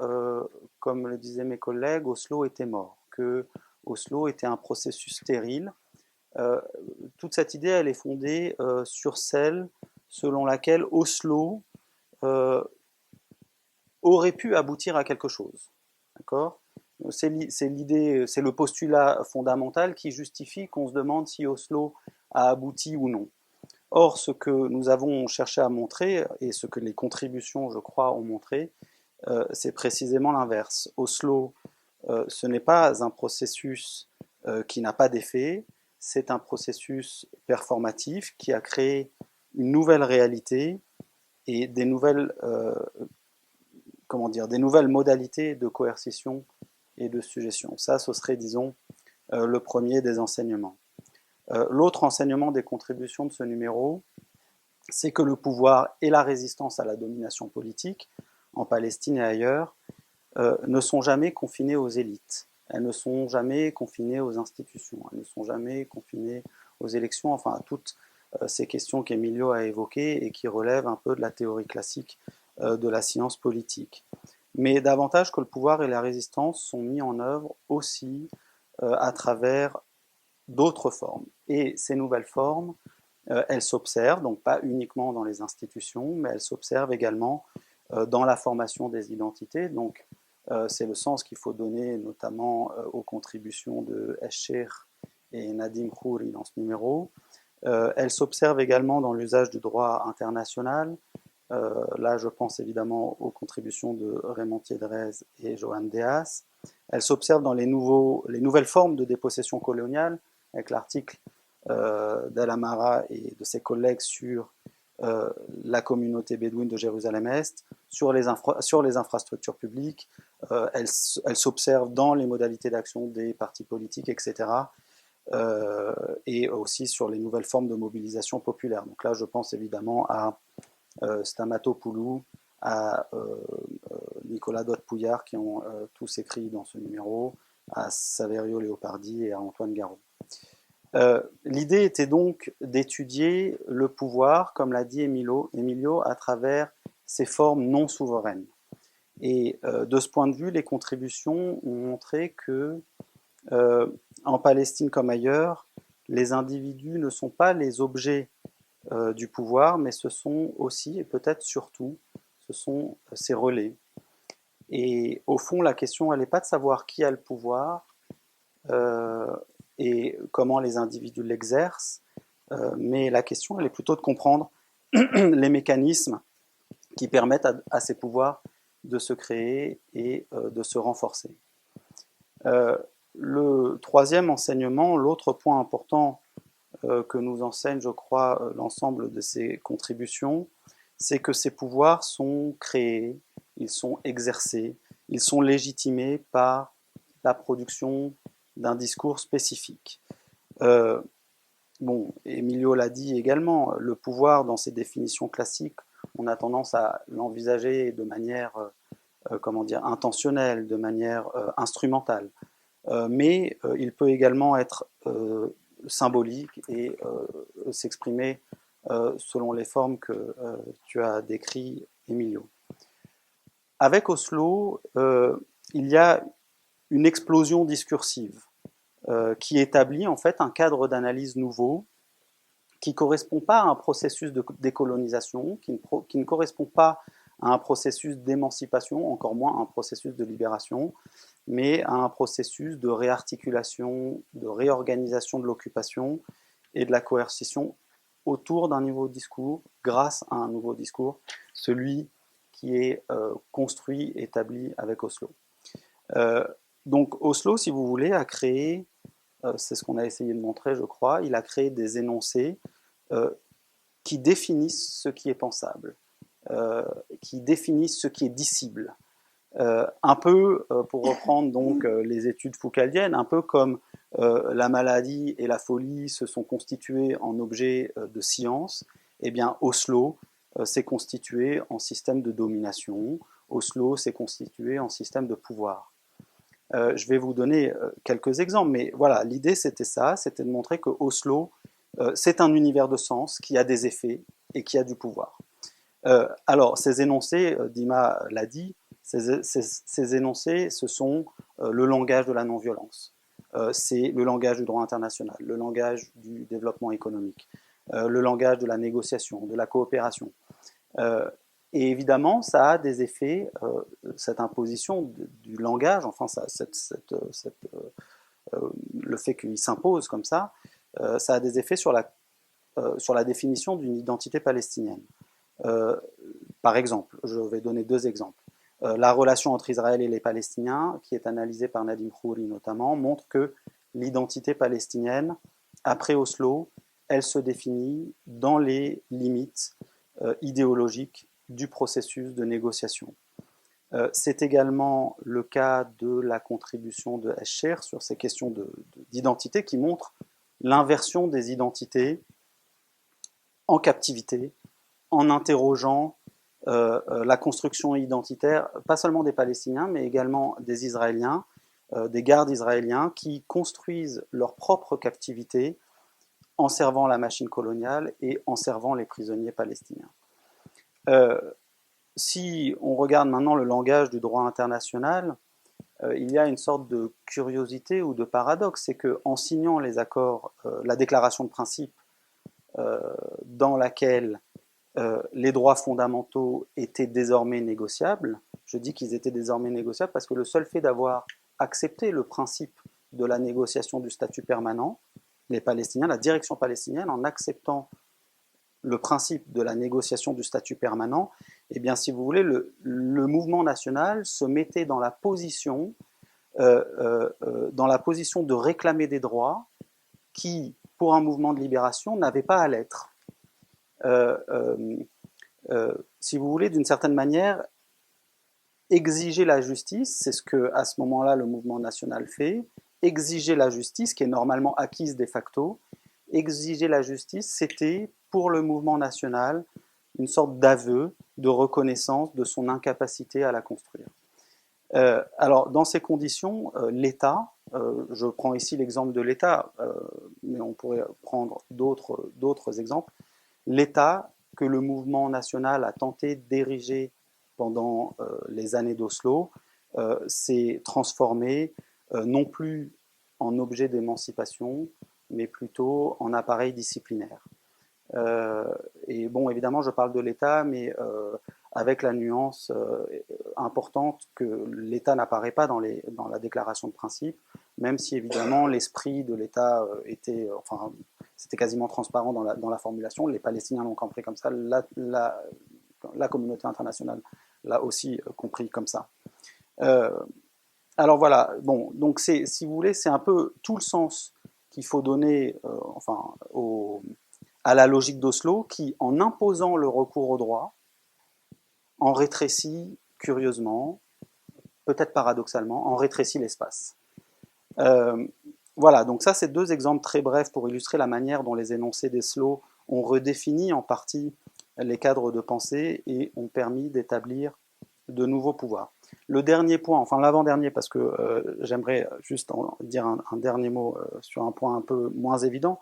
Speaker 5: comme le disaient mes collègues, Oslo était mort, que Oslo était un processus stérile. Toute cette idée, elle est fondée sur celle selon laquelle Oslo aurait pu aboutir à quelque chose. D'accord ? C'est l'idée, c'est le postulat fondamental qui justifie qu'on se demande si Oslo a abouti ou non. Or, ce que nous avons cherché à montrer, et ce que les contributions, je crois, ont montré, c'est précisément l'inverse. Oslo, ce n'est pas un processus qui n'a pas d'effet, c'est un processus performatif qui a créé une nouvelle réalité et des nouvelles, des nouvelles modalités de coercition et de suggestion. Ça, ce serait, disons, le premier des enseignements. L'autre enseignement des contributions de ce numéro, c'est que le pouvoir et la résistance à la domination politique, en Palestine et ailleurs, ne sont jamais confinés aux élites. Elles ne sont jamais confinées aux institutions, elles ne sont jamais confinées aux élections, enfin à toutes ces questions qu'Emilio a évoquées et qui relèvent un peu de la théorie classique de la science politique. Mais davantage que le pouvoir et la résistance sont mis en œuvre aussi à travers d'autres formes. Et ces nouvelles formes, elles s'observent, donc pas uniquement dans les institutions, mais elles s'observent également dans la formation des identités. Donc c'est le sens qu'il faut donner notamment aux contributions de Escher et Nadim Khouri dans ce numéro. Elles s'observent également dans l'usage du droit international. Là, je pense évidemment aux contributions de Raymond Thiedrez et Johan Deas. Elles s'observent dans les nouvelles formes de dépossession coloniale, avec l'article d'El Amara et de ses collègues sur la communauté bédouine de Jérusalem-Est, sur les infrastructures publiques. Elles s'observent dans les modalités d'action des partis politiques, etc. Et aussi sur les nouvelles formes de mobilisation populaire. Donc là, je pense évidemment à Stamatopoulou, à Nicolas Dotte-Pouillard, qui ont tous écrit dans ce numéro, à Saverio Leopardi et à Antoine Garot. L'idée était donc d'étudier le pouvoir, comme l'a dit Emilio, à travers ses formes non souveraines. Et de ce point de vue, les contributions ont montré que, en Palestine comme ailleurs, les individus ne sont pas les objets du pouvoir, mais ce sont aussi, et peut-être surtout, ce sont ces relais. Et au fond, la question, elle n'est pas de savoir qui a le pouvoir et comment les individus l'exercent, mais la question, elle est plutôt de comprendre les mécanismes qui permettent à ces pouvoirs de se créer et de se renforcer. Le troisième enseignement, l'autre point important que nous enseigne, je crois, l'ensemble de ces contributions, c'est que ces pouvoirs sont créés, ils sont exercés, ils sont légitimés par la production d'un discours spécifique. Emilio l'a dit également, le pouvoir, dans ses définitions classiques, on a tendance à l'envisager de manière intentionnelle, de manière instrumentale. Mais il peut également être symbolique et s'exprimer selon les formes que tu as décrites, Emilio. Avec Oslo, il y a une explosion discursive qui établit en fait un cadre d'analyse nouveau qui ne correspond pas à un processus de décolonisation, qui ne correspond pas à un processus d'émancipation, encore moins un processus de libération, mais à un processus de réarticulation, de réorganisation de l'occupation et de la coercition autour d'un nouveau discours, grâce à un nouveau discours, celui qui est construit, établi avec Oslo. Donc Oslo, si vous voulez, a créé, c'est ce qu'on a essayé de montrer, je crois, il a créé des énoncés qui définissent ce qui est pensable, qui définissent ce qui est dissible. Un peu, pour reprendre donc les études foucaldiennes, un peu comme la maladie et la folie se sont constituées en objets de science, eh bien Oslo s'est constitué en système de domination, Oslo s'est constitué en système de pouvoir. Je vais vous donner quelques exemples, mais voilà, l'idée c'était ça, c'était de montrer que Oslo, c'est un univers de sens qui a des effets et qui a du pouvoir. Alors, ces énoncés, Dima l'a dit, ces énoncés, ce sont le langage de la non-violence, c'est le langage du droit international, le langage du développement économique, le langage de la négociation, de la coopération. Et évidemment, ça a des effets, cette imposition du langage, enfin, le fait qu'il s'impose comme ça a des effets sur la définition d'une identité palestinienne. Par exemple, je vais donner deux exemples. La relation entre Israël et les Palestiniens, qui est analysée par Nadim Khouri notamment, montre que l'identité palestinienne, après Oslo, elle se définit dans les limites idéologiques du processus de négociation. C'est également le cas de la contribution de Escher sur ces questions d'identité qui montre l'inversion des identités en captivité, en interrogeant la construction identitaire, pas seulement des Palestiniens, mais également des Israéliens, des gardes israéliens qui construisent leur propre captivité en servant la machine coloniale et en servant les prisonniers palestiniens. Si on regarde maintenant le langage du droit international, il y a une sorte de curiosité ou de paradoxe, c'est qu'en signant les accords, la déclaration de principe, dans laquelle les droits fondamentaux étaient désormais négociables, je dis qu'ils étaient désormais négociables parce que le seul fait d'avoir accepté le principe de la négociation du statut permanent, les Palestiniens, la direction palestinienne, en acceptant le principe de la négociation du statut permanent, eh bien, si vous voulez, le mouvement national se mettait dans la position de réclamer des droits qui, pour un mouvement de libération, n'avaient pas à l'être. Si vous voulez, d'une certaine manière, exiger la justice, c'est ce que, à ce moment-là, le mouvement national fait. Exiger la justice, qui est normalement acquise de facto, exiger la justice, c'était pour le mouvement national une sorte d'aveu, de reconnaissance de son incapacité à la construire. Alors, dans ces conditions, l'État, je prends ici l'exemple de l'État, mais on pourrait prendre d'autres exemples, l'État que le mouvement national a tenté d'ériger pendant les années d'Oslo s'est transformé non plus en objet d'émancipation, mais plutôt en appareil disciplinaire. Et bon, évidemment, je parle de l'État, mais avec la nuance importante que l'État n'apparaît pas dans la déclaration de principe, même si évidemment l'esprit de l'État était, enfin, c'était quasiment transparent dans la formulation. Les Palestiniens l'ont compris comme ça, la communauté internationale l'a aussi compris comme ça. Alors voilà, bon, donc si vous voulez, c'est un peu tout le sens qu'il faut donner, à la logique d'Oslo, qui, en imposant le recours au droit, en rétrécit curieusement, peut-être paradoxalement, en rétrécit l'espace. Voilà, donc ça, c'est deux exemples très brefs pour illustrer la manière dont les énoncés d'Oslo ont redéfini en partie les cadres de pensée et ont permis d'établir de nouveaux pouvoirs. Le dernier point, enfin l'avant-dernier, parce que j'aimerais juste dire un dernier mot sur un point un peu moins évident.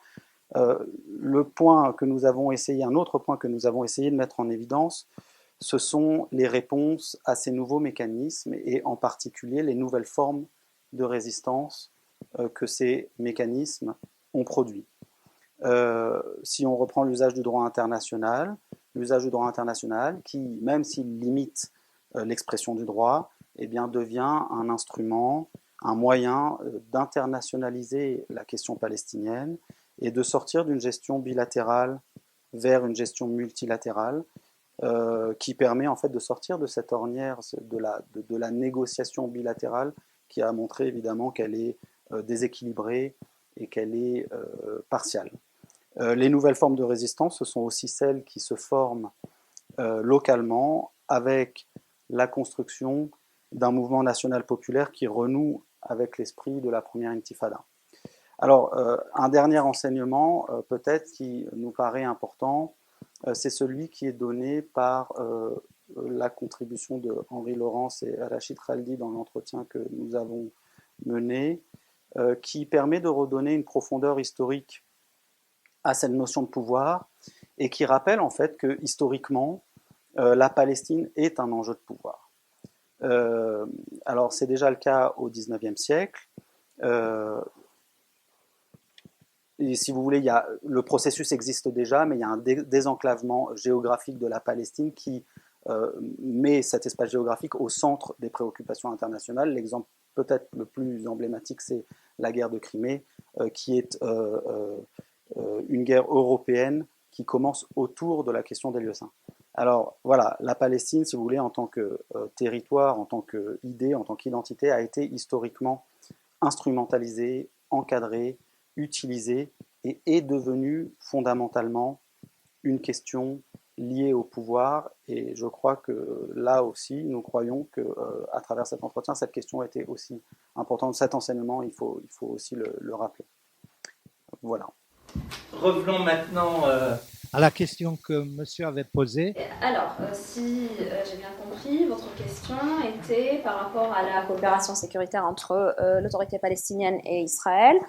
Speaker 5: Le point que nous avons essayé, un autre point que nous avons essayé de mettre en évidence, ce sont les réponses à ces nouveaux mécanismes et en particulier les nouvelles formes de résistance que ces mécanismes ont produit. Si on reprend l'usage du droit international, l'usage du droit international qui, même s'il limite l'expression du droit, eh bien, devient un instrument, un moyen d'internationaliser la question palestinienne et de sortir d'une gestion bilatérale vers une gestion multilatérale qui permet en fait de sortir de cette ornière de la négociation bilatérale qui a montré évidemment qu'elle est déséquilibrée et qu'elle est partiale. Les nouvelles formes de résistance, ce sont aussi celles qui se forment localement avec la construction d'un mouvement national populaire qui renoue avec l'esprit de la première intifada. Alors, un dernier enseignement, peut-être, qui nous paraît important, c'est celui qui est donné par la contribution de Henri Laurence et Rachid Khaldi dans l'entretien que nous avons mené, qui permet de redonner une profondeur historique à cette notion de pouvoir et qui rappelle en fait que historiquement, la Palestine est un enjeu de pouvoir. Alors c'est déjà le cas au XIXe siècle. Et si vous voulez, le processus existe déjà, mais il y a un désenclavement géographique de la Palestine qui met cet espace géographique au centre des préoccupations internationales. L'exemple peut-être le plus emblématique, c'est la guerre de Crimée, qui est une guerre européenne qui commence autour de la question des lieux saints. Alors voilà, la Palestine, si vous voulez, en tant que territoire, en tant qu'idée, en tant qu'identité, a été historiquement instrumentalisée, encadrée, utilisée et est devenue fondamentalement une question liée au pouvoir. Et je crois que là aussi, nous croyons qu'à travers cet entretien, cette question était aussi importante. Cet enseignement, il faut aussi le rappeler. Voilà.
Speaker 1: Revenons maintenant à la question que monsieur avait posée.
Speaker 2: Alors, si j'ai bien compris, votre question était par rapport à la coopération sécuritaire entre l'autorité palestinienne et Israël,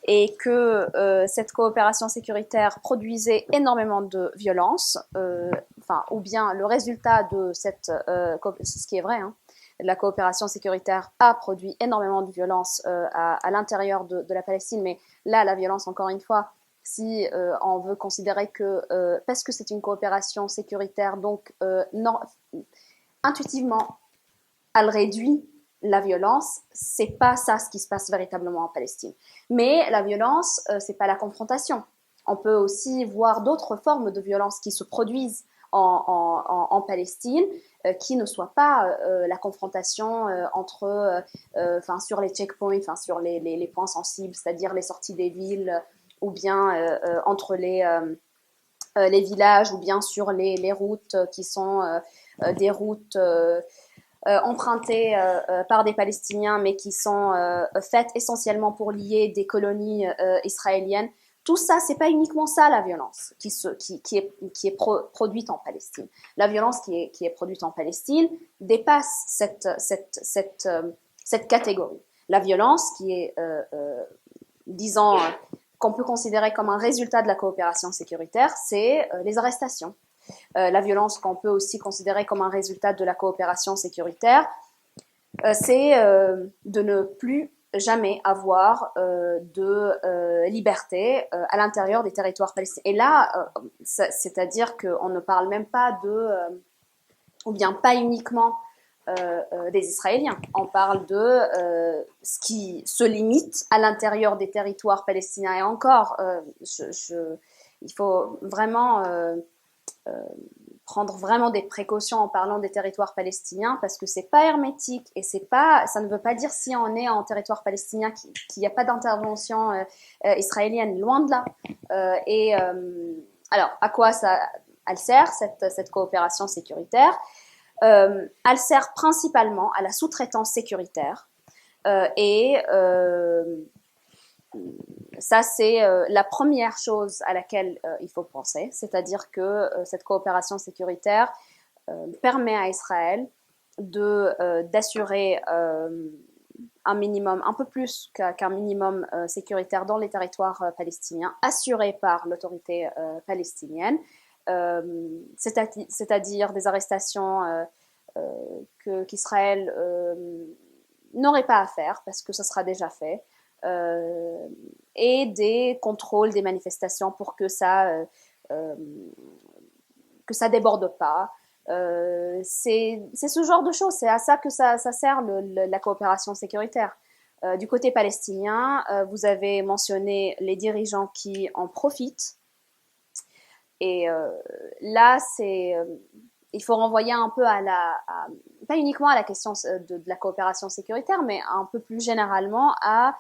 Speaker 2: et que cette coopération sécuritaire produisait énormément de violence, ou bien le résultat de cette, ce qui est vrai, hein, la coopération sécuritaire a produit énormément de violence à l'intérieur de la Palestine, mais là, la violence, encore une fois, si on veut considérer que, parce que c'est une coopération sécuritaire, donc intuitivement, elle réduit la violence, c'est pas ça ce qui se passe véritablement en Palestine. Mais la violence, c'est pas la confrontation. On peut aussi voir d'autres formes de violence qui se produisent en Palestine, qui ne soient pas la confrontation sur les checkpoints, sur les points sensibles, c'est-à-dire les sorties des villes, ou bien entre les villages, ou bien sur les routes qui sont des routes empruntées par des Palestiniens, mais qui sont faites essentiellement pour lier des colonies israéliennes. Tout ça, c'est pas uniquement ça la violence qui est produite en Palestine. La violence qui est produite en Palestine dépasse cette catégorie. La violence qui est, disons, qu'on peut considérer comme un résultat de la coopération sécuritaire, c'est les arrestations. La violence qu'on peut aussi considérer comme un résultat de la coopération sécuritaire, c'est de ne plus jamais avoir de liberté à l'intérieur des territoires palestiniens. Et là, c'est-à-dire qu'on ne parle même pas ou bien pas uniquement des Israéliens. On parle de ce qui se limite à l'intérieur des territoires palestiniens. Et encore, il faut vraiment prendre vraiment des précautions en parlant des territoires palestiniens, parce que c'est pas hermétique et ça ne veut pas dire, si on est en territoire palestinien, qu'il n'y a pas d'intervention israélienne, loin de là. Alors, à quoi elle sert, cette coopération sécuritaire? Elle sert principalement à la sous-traitance sécuritaire, ça, c'est la première chose à laquelle il faut penser, c'est-à-dire que cette coopération sécuritaire permet à Israël d'assurer un minimum, un peu plus qu'un minimum sécuritaire dans les territoires palestiniens, assuré par l'autorité palestinienne, c'est-à-dire des arrestations qu'Israël n'aurait pas à faire, parce que ça sera déjà fait, et des contrôles des manifestations pour que ça que ça déborde pas. C'est ce genre de choses, c'est à ça que ça sert la coopération sécuritaire. Du côté palestinien, vous avez mentionné les dirigeants qui en profitent. Et là, il faut renvoyer un peu pas uniquement à la question de la coopération sécuritaire, mais un peu plus généralement à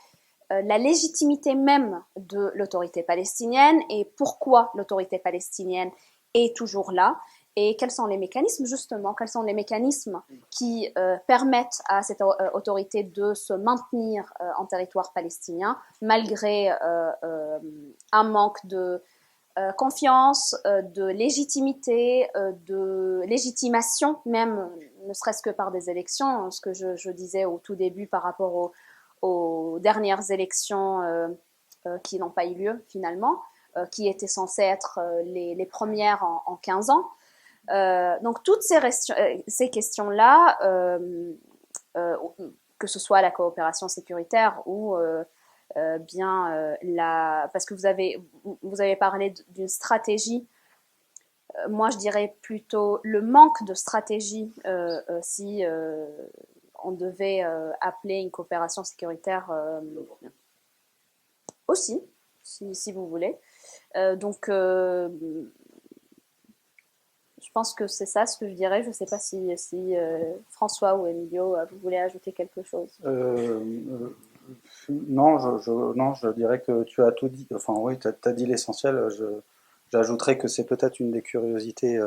Speaker 2: la légitimité même de l'autorité palestinienne et pourquoi l'autorité palestinienne est toujours là et quels sont les mécanismes justement, quels sont les mécanismes qui permettent à cette autorité de se maintenir en territoire palestinien malgré un manque de confiance, de légitimité, de légitimation même, ne serait-ce que par des élections, ce que je disais au tout début par rapport aux dernières élections qui n'ont pas eu lieu finalement, qui étaient censées être les premières en 15 ans. Donc toutes ces questions-là, que ce soit la coopération sécuritaire ou parce que vous avez parlé d'une stratégie. Moi, je dirais plutôt le manque de stratégie si on devait appeler une coopération sécuritaire aussi, si vous voulez. Donc, je pense que c'est ça ce que je dirais. Je ne sais pas si François ou Emilio, vous voulez ajouter quelque chose.
Speaker 5: Non, je dirais que tu as tout dit. Enfin, oui, tu as dit l'essentiel. J'ajouterais que c'est peut-être une des curiosités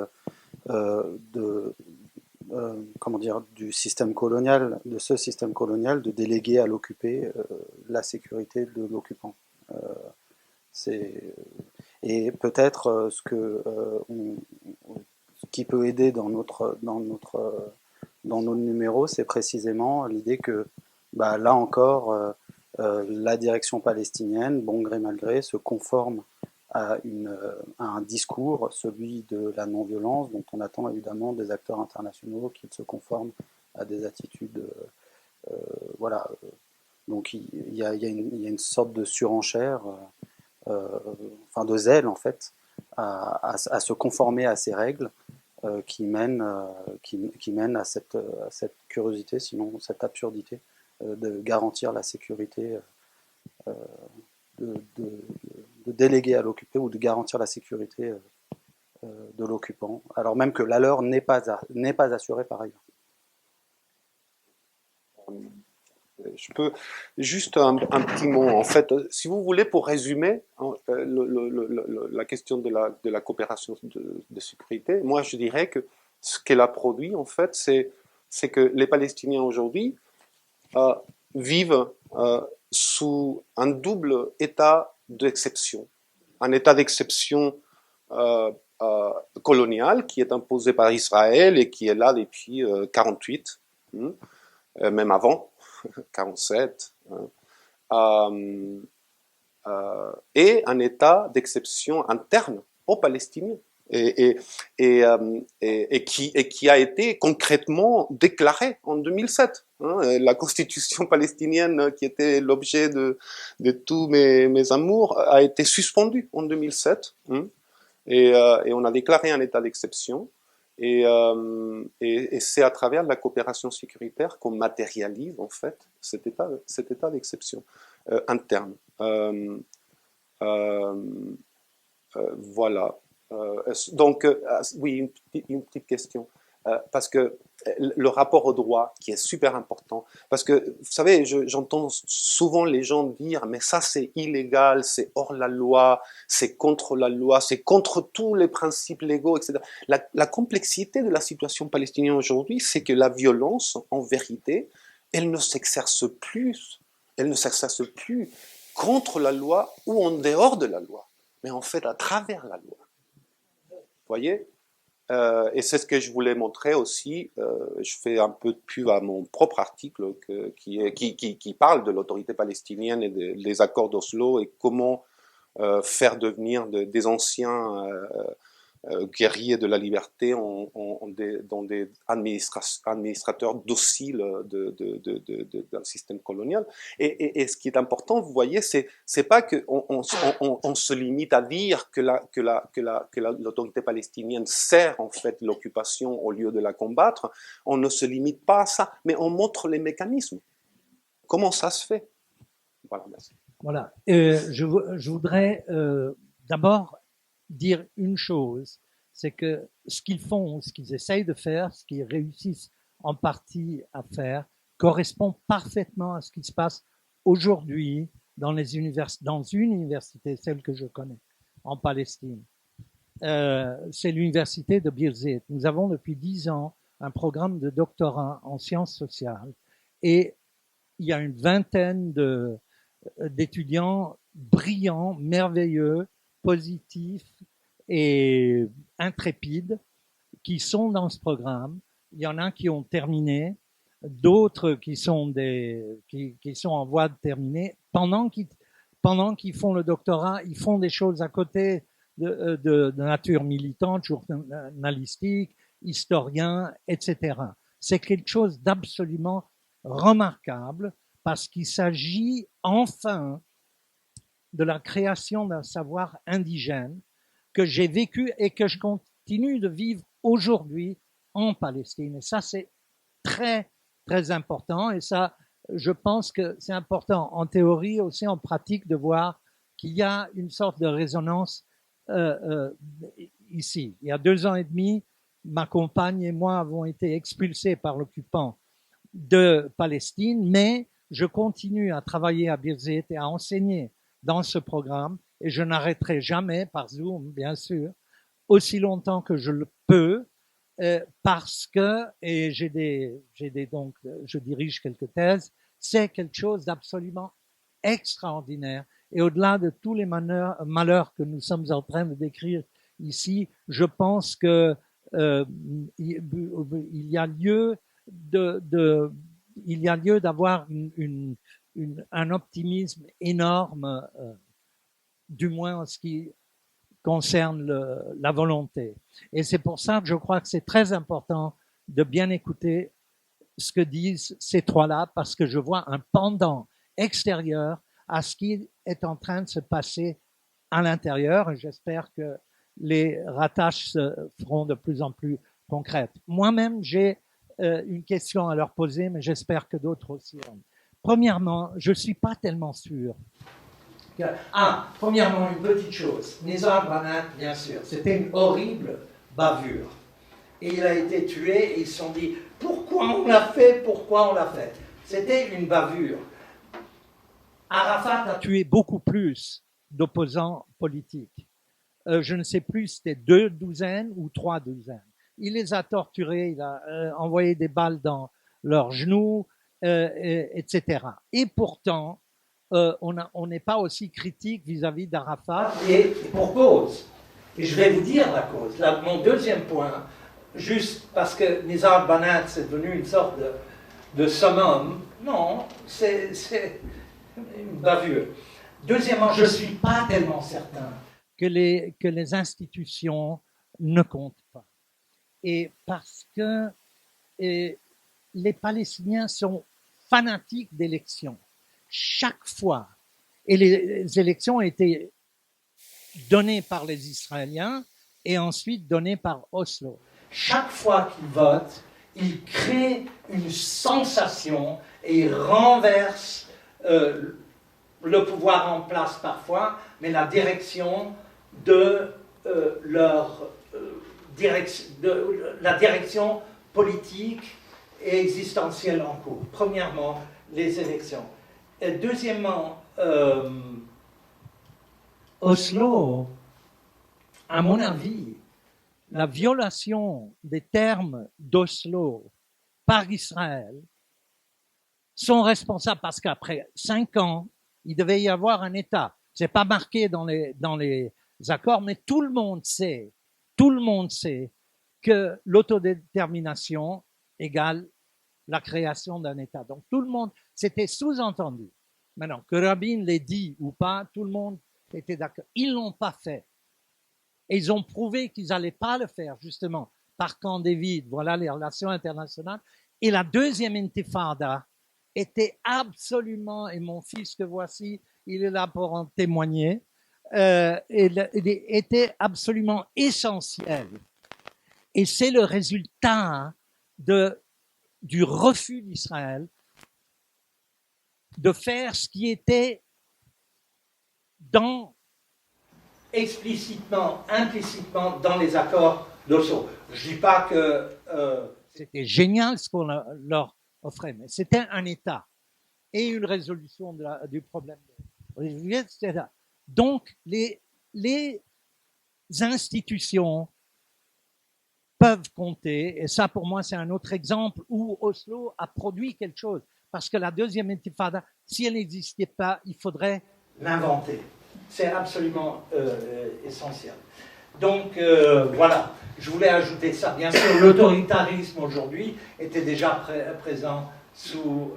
Speaker 5: du système colonial, de ce système colonial, de déléguer à l'occupé la sécurité de l'occupant. Et peut-être ce qui peut aider dans nos numéros, c'est précisément l'idée que là encore, la direction palestinienne, bon gré mal gré, se conforme à un discours, celui de la non-violence, dont on attend évidemment des acteurs internationaux qu'ils se conforment à des attitudes. Voilà. Donc il y a une sorte de surenchère, de zèle en fait, à se conformer à ces règles qui mènent à cette curiosité, sinon cette absurdité, de garantir la sécurité, de déléguer à l'occupé ou de garantir la sécurité de l'occupant, alors même que la leur n'est pas assurée par ailleurs.
Speaker 4: Je peux juste un petit mot, en fait, si vous voulez, pour résumer la question de la coopération de sécurité, moi je dirais que ce qu'elle a produit, en fait, c'est que les Palestiniens aujourd'hui vivent sous un double état d'exception. Un état d'exception colonial qui est imposé par Israël et qui est là depuis 1948, même avant. 47, et un état d'exception interne aux Palestiniens et qui a été concrètement déclaré en 2007. La constitution palestinienne, qui était l'objet de tous mes amours, a été suspendue en 2007, et on a déclaré un état d'exception. Et c'est à travers la coopération sécuritaire qu'on matérialise en fait cet état d'exception interne. Voilà. Donc, oui, une petite question. Parce que le rapport au droit, qui est super important, parce que, vous savez, j'entends souvent les gens dire, mais ça c'est illégal, c'est hors la loi, c'est contre la loi, c'est contre tous les principes légaux, etc. La complexité de la situation palestinienne aujourd'hui, c'est que la violence, en vérité, elle ne s'exerce plus contre la loi ou en dehors de la loi, mais en fait à travers la loi. Vous voyez ? Et c'est ce que je voulais montrer aussi. Je fais un peu de pub à mon propre article qui parle de l'autorité palestinienne et des accords d'Oslo et comment faire devenir des anciens guerriers de la liberté dans des administrateurs dociles d'un système colonial. Et ce qui est important, vous voyez, c'est pas que on se limite à dire que l'autorité palestinienne sert en fait l'occupation au lieu de la combattre. On ne se limite pas à ça, mais on montre les mécanismes. Comment ça se fait? Voilà, merci.
Speaker 1: Voilà. Je voudrais d'abord dire une chose, c'est que ce qu'ils font, ce qu'ils essayent de faire, ce qu'ils réussissent en partie à faire, correspond parfaitement à ce qui se passe aujourd'hui dans une université, celle que je connais, en Palestine. C'est l'université de Birzeit. Nous avons depuis 10 ans un programme de doctorat en sciences sociales et il y a une vingtaine d'étudiants brillants, merveilleux, positifs et intrépides qui sont dans ce programme. Il y en a qui ont terminé, d'autres qui sont en voie de terminer. Pendant qu'ils font le doctorat, ils font des choses à côté de nature militante, journalistique, historien, etc. C'est quelque chose d'absolument remarquable parce qu'il s'agit enfin de la création d'un savoir indigène que j'ai vécu et que je continue de vivre aujourd'hui en Palestine. Et ça, c'est très, très important. Et ça, je pense que c'est important en théorie, aussi en pratique, de voir qu'il y a une sorte de résonance ici. Il y a 2 ans et demi, ma compagne et moi avons été expulsés par l'occupant de Palestine, mais je continue à travailler à Birzeit et à enseigner dans ce programme et je n'arrêterai jamais, par Zoom bien sûr, aussi longtemps que je le peux, parce que, et donc, je dirige quelques thèses, c'est quelque chose d'absolument extraordinaire. Et au-delà de tous les malheurs que nous sommes en train de décrire ici, je pense que il y a lieu d'avoir un optimisme énorme, du moins en ce qui concerne la volonté. Et c'est pour ça que je crois que c'est très important de bien écouter ce que disent ces trois-là, parce que je vois un pendant extérieur à ce qui est en train de se passer à l'intérieur, et j'espère que les rattaches se feront de plus en plus concrètes. Moi-même, j'ai une question à leur poser, mais j'espère que d'autres aussi. Premièrement, je ne suis pas tellement sûr. Premièrement, une petite chose. Nizar Banat, bien sûr, c'était une horrible bavure. Et il a été tué et ils se sont dit « Pourquoi on l'a fait ? Pourquoi on l'a fait ?» C'était une bavure. Arafat a tué beaucoup plus d'opposants politiques. Je ne sais plus, c'était 2 douzaines ou 3 douzaines. Il les a torturés, il a envoyé des balles dans leurs genoux, etc. Et pourtant, on n'est pas aussi critique vis-à-vis d'Arafat, et pour cause. Et je vais vous dire la cause. Là, mon deuxième point, juste parce que Nizar Banat, c'est devenu une sorte de summum, non, c'est une bavure. Deuxièmement, je ne suis pas tellement certain que les institutions ne comptent pas. Et parce que les Palestiniens sont fanatiques d'élections. Chaque fois, et les élections ont été données par les Israéliens et ensuite données par Oslo. Chaque fois qu'ils votent, ils créent une sensation et ils renversent le pouvoir en place parfois, mais la direction de la direction politique et existentielle en cours. Premièrement, les élections. Et deuxièmement, Oslo, à mon avis, la violation des termes d'Oslo par Israël sont responsables parce qu'après 5 ans, il devait y avoir un État. C'est pas marqué dans les accords, mais tout le monde sait que l'autodétermination égale la création d'un État. Donc tout le monde, c'était sous-entendu. Maintenant, que Rabin l'ait dit ou pas, tout le monde était d'accord. Ils l'ont pas fait. Et ils ont prouvé qu'ils n'allaient pas le faire, justement, par Camp David. Voilà les relations internationales. Et la deuxième intifada était absolument, et mon fils que voici, il est là pour en témoigner, était absolument essentielle. Et c'est le résultat du refus d'Israël de faire ce qui était explicitement, implicitement dans les accords d'Oslo. Je ne dis pas que c'était génial ce qu'on leur offrait, mais c'était un État et une résolution du problème. Etc. Donc, les institutions peuvent compter, et ça pour moi c'est un autre exemple où Oslo a produit quelque chose, parce que la deuxième intifada, si elle n'existait pas, il faudrait l'inventer. C'est absolument essentiel. Donc voilà, je voulais ajouter ça. Bien sûr, l'autoritarisme aujourd'hui était déjà présent sous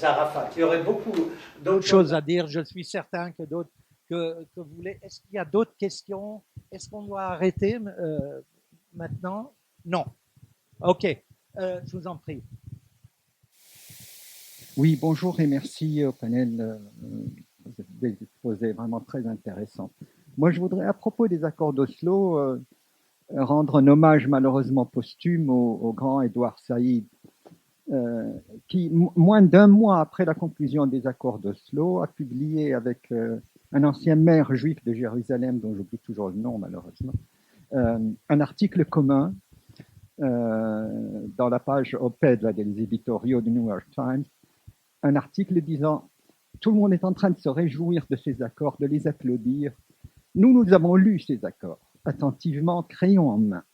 Speaker 1: Arafat. Il y aurait beaucoup d'autres choses à dire. Je suis certain que d'autres que vous voulez. Est-ce qu'il y a d'autres questions? Est-ce qu'on doit arrêter maintenant? Non. Ok. Je vous en prie.
Speaker 6: Oui, bonjour et merci au panel des exposés vraiment très intéressants. Moi, je voudrais, à propos des accords d'Oslo, rendre un hommage malheureusement posthume au grand Edouard Saïd, qui, moins d'un mois après la conclusion des accords d'Oslo, a publié avec un ancien maire juif de Jérusalem, dont j'oublie toujours le nom malheureusement, un article commun dans la page op-ed des éditoriaux du New York Times, un article disant « Tout le monde est en train de se réjouir de ces accords, de les applaudir. Nous avons lu ces accords, attentivement, crayon en main,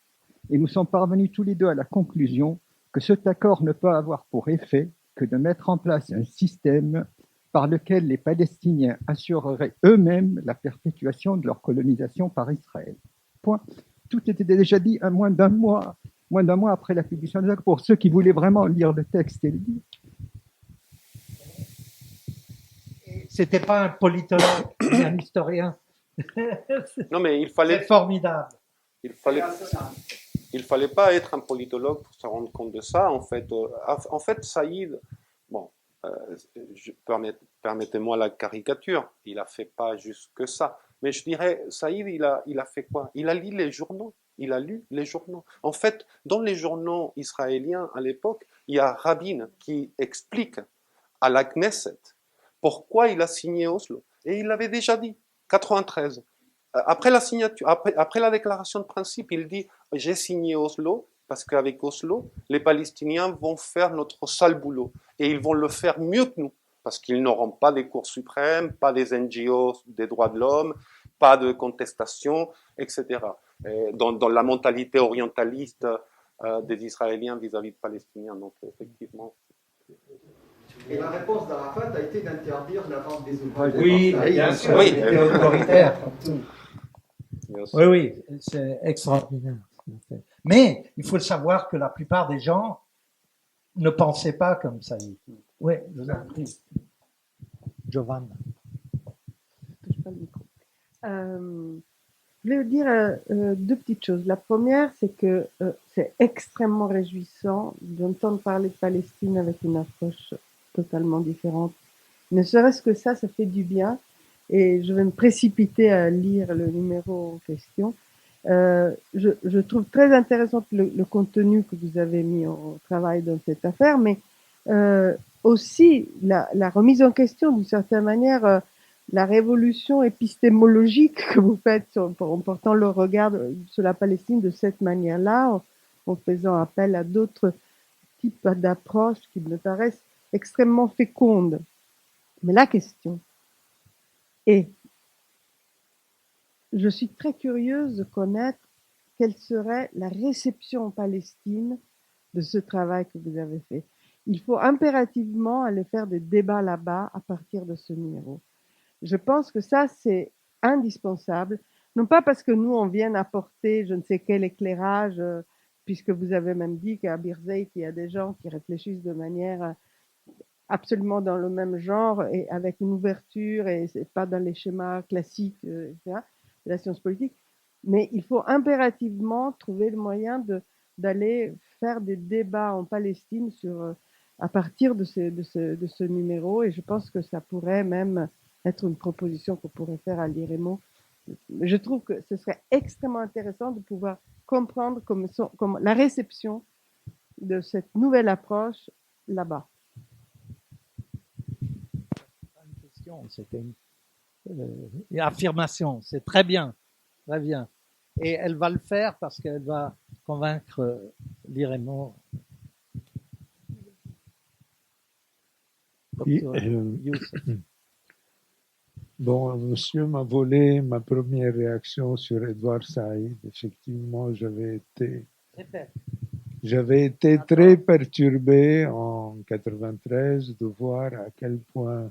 Speaker 6: et nous sommes parvenus tous les deux à la conclusion que cet accord ne peut avoir pour effet que de mettre en place un système par lequel les Palestiniens assureraient eux-mêmes la perpétuation de leur colonisation par Israël. » Point. Tout était déjà dit à moins d'un mois après la publication des accords, pour ceux qui voulaient vraiment lire le texte et le lire.
Speaker 1: C'était pas un politologue, un historien.
Speaker 4: Non, mais il fallait.
Speaker 1: C'est formidable.
Speaker 4: Il fallait pas être un politologue pour se rendre compte de ça. En fait, Saïd, bon, permettez-moi la caricature. Il a fait pas juste que ça. Mais je dirais, Saïd, il a fait quoi? Il a lu les journaux. Il a lu les journaux. En fait, dans les journaux israéliens à l'époque, il y a Rabin qui explique à la Knesset pourquoi il a signé Oslo. Et il l'avait déjà dit, 93. Après la signature, après la déclaration de principe, il dit « J'ai signé Oslo parce qu'avec Oslo, les Palestiniens vont faire notre sale boulot. Et ils vont le faire mieux que nous, parce qu'ils n'auront pas des cours suprêmes, pas des NGO des droits de l'homme, pas de contestation, etc. » Dans la mentalité orientaliste des Israéliens vis-à-vis des Palestiniens. Donc, effectivement...
Speaker 7: Et la réponse d'Arafat a été d'interdire la vente des ouvrages.
Speaker 1: Oui, bien sûr,
Speaker 4: oui.
Speaker 1: c'était autoritaire comme tout. Oui, c'est extraordinaire. Mais il faut savoir que la plupart des gens ne pensaient pas comme ça. Oui, je vous en prie. Giovanna.
Speaker 8: Je voulais vous dire deux petites choses. La première, c'est que c'est extrêmement réjouissant d'entendre parler de Palestine avec une approche totalement différente. Ne serait-ce que ça fait du bien. Et je vais me précipiter à lire le numéro en question. Je trouve très intéressant le contenu que vous avez mis en travail dans cette affaire, mais aussi la remise en question, d'une certaine manière, la révolution épistémologique que vous faites en portant le regard sur la Palestine de cette manière-là, en faisant appel à d'autres types d'approches qui me paraissent extrêmement fécondes. Mais la question est, je suis très curieuse de connaître quelle serait la réception en Palestine de ce travail que vous avez fait. Il faut impérativement aller faire des débats là-bas à partir de ce numéro. Je pense que ça, c'est indispensable, non pas parce que nous, on vient apporter je ne sais quel éclairage, puisque vous avez même dit qu'à Birzeit, il y a des gens qui réfléchissent de manière absolument dans le même genre et avec une ouverture, et c'est pas dans les schémas classiques, etc., de la science politique. Mais il faut impérativement trouver le moyen d'aller faire des débats en Palestine à partir de ce numéro, et je pense que ça pourrait même être une proposition qu'on pourrait faire à l'IREMO. Je trouve que ce serait extrêmement intéressant de pouvoir comprendre comme la réception de cette nouvelle approche là-bas.
Speaker 1: Une question, c'était une affirmation, c'est très bien, très bien. Et elle va le faire parce qu'elle va convaincre l'IREMO.
Speaker 9: Bon, monsieur m'a volé ma première réaction sur Edouard Saïd. Effectivement, j'avais été très perturbé en 93 de voir à quel point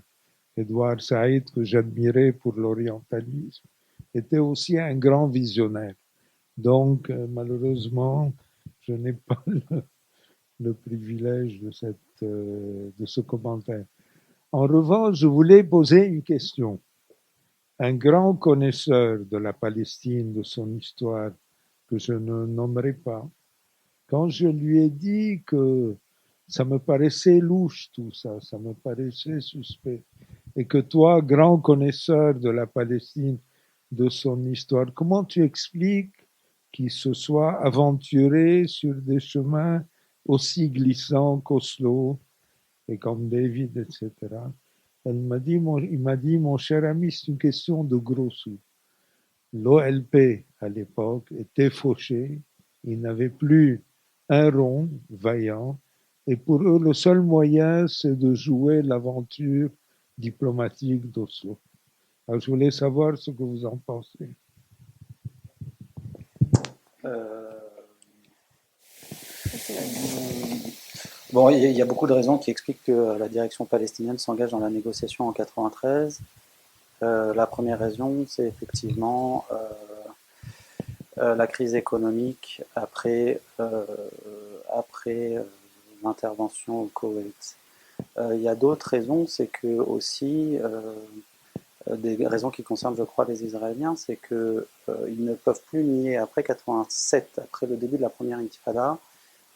Speaker 9: Edouard Saïd, que j'admirais pour l'orientalisme, était aussi un grand visionnaire. Donc, malheureusement, je n'ai pas le privilège de ce commentaire. En revanche, je voulais poser une question. Un grand connaisseur de la Palestine, de son histoire, que je ne nommerai pas, quand je lui ai dit que ça me paraissait louche tout ça, ça me paraissait suspect, et que toi, grand connaisseur de la Palestine, de son histoire, comment tu expliques qu'il se soit aventuré sur des chemins aussi glissants qu'Oslo et Camp David, etc. Il m'a dit, mon cher ami, c'est une question de gros sous. L'OLP, à l'époque, était fauché. Ils n'avaient plus un rond vaillant. Et pour eux, le seul moyen, c'est de jouer l'aventure diplomatique d'Oslo. Alors, je voulais savoir ce que vous en pensez.
Speaker 5: Bon, il y a beaucoup de raisons qui expliquent que la direction palestinienne s'engage dans la négociation en 93. La première raison, c'est effectivement la crise économique après l'intervention au Koweït. Il y a d'autres raisons, c'est que aussi des raisons qui concernent, je crois, les Israéliens, c'est que ils ne peuvent plus nier après 87, après le début de la première intifada,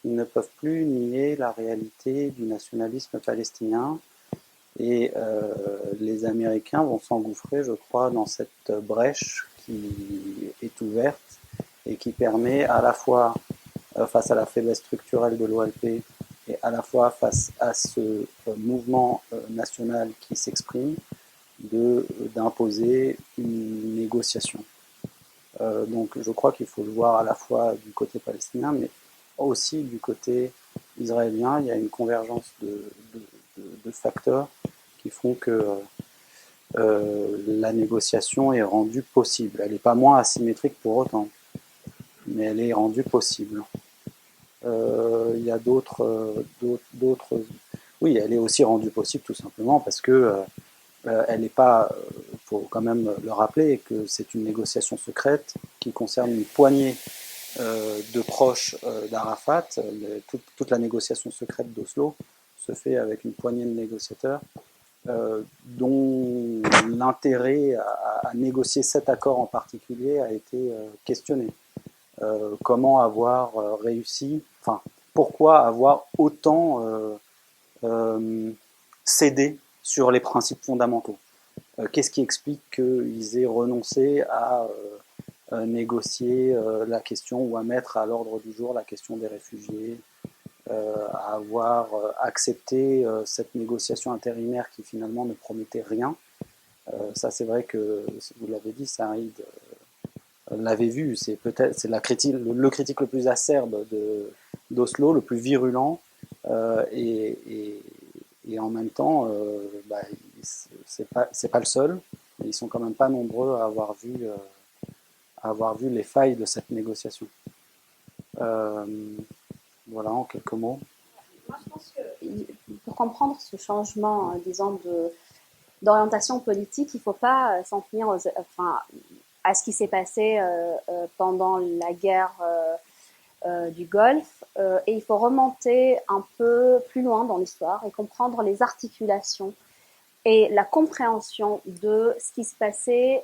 Speaker 5: ils ne peuvent plus nier la réalité du nationalisme palestinien. Et les Américains vont s'engouffrer, je crois, dans cette brèche qui est ouverte et qui permet à la fois, face à la faiblesse structurelle de l'OLP, et à la fois face à ce mouvement national qui s'exprime, d'imposer une négociation. Donc je crois qu'il faut le voir à la fois du côté palestinien, mais aussi du côté israélien. Il y a une convergence de facteurs qui font que la négociation est rendue possible. Elle n'est pas moins asymétrique pour autant, mais elle est rendue possible. Il y a d'autres... Oui, elle est aussi rendue possible tout simplement parce que elle n'est pas... Il faut quand même le rappeler que c'est une négociation secrète qui concerne une poignée de proches d'Arafat. Toute la négociation secrète d'Oslo se fait avec une poignée de négociateurs dont l'intérêt à négocier cet accord en particulier a été questionné. Comment avoir réussi, enfin, pourquoi avoir autant cédé sur les principes fondamentaux? Qu'est-ce qui explique qu'ils aient renoncé à négocier la question ou à mettre à l'ordre du jour la question des réfugiés, à avoir accepté cette négociation intérimaire qui finalement ne promettait rien? Ça, c'est vrai que, vous l'avez dit, Saïd l'avait vu, c'est le critique le plus acerbe d'Oslo, le plus virulent, et en même temps, c'est pas le seul, mais ils sont quand même pas nombreux à avoir vu les failles de cette négociation. Voilà, en quelques mots.
Speaker 2: Moi, je pense que pour comprendre ce changement, disons, d'orientation politique, il ne faut pas s'en tenir à ce qui s'est passé pendant la guerre du Golfe, et il faut remonter un peu plus loin dans l'histoire et comprendre les articulations et la compréhension de ce qui se passait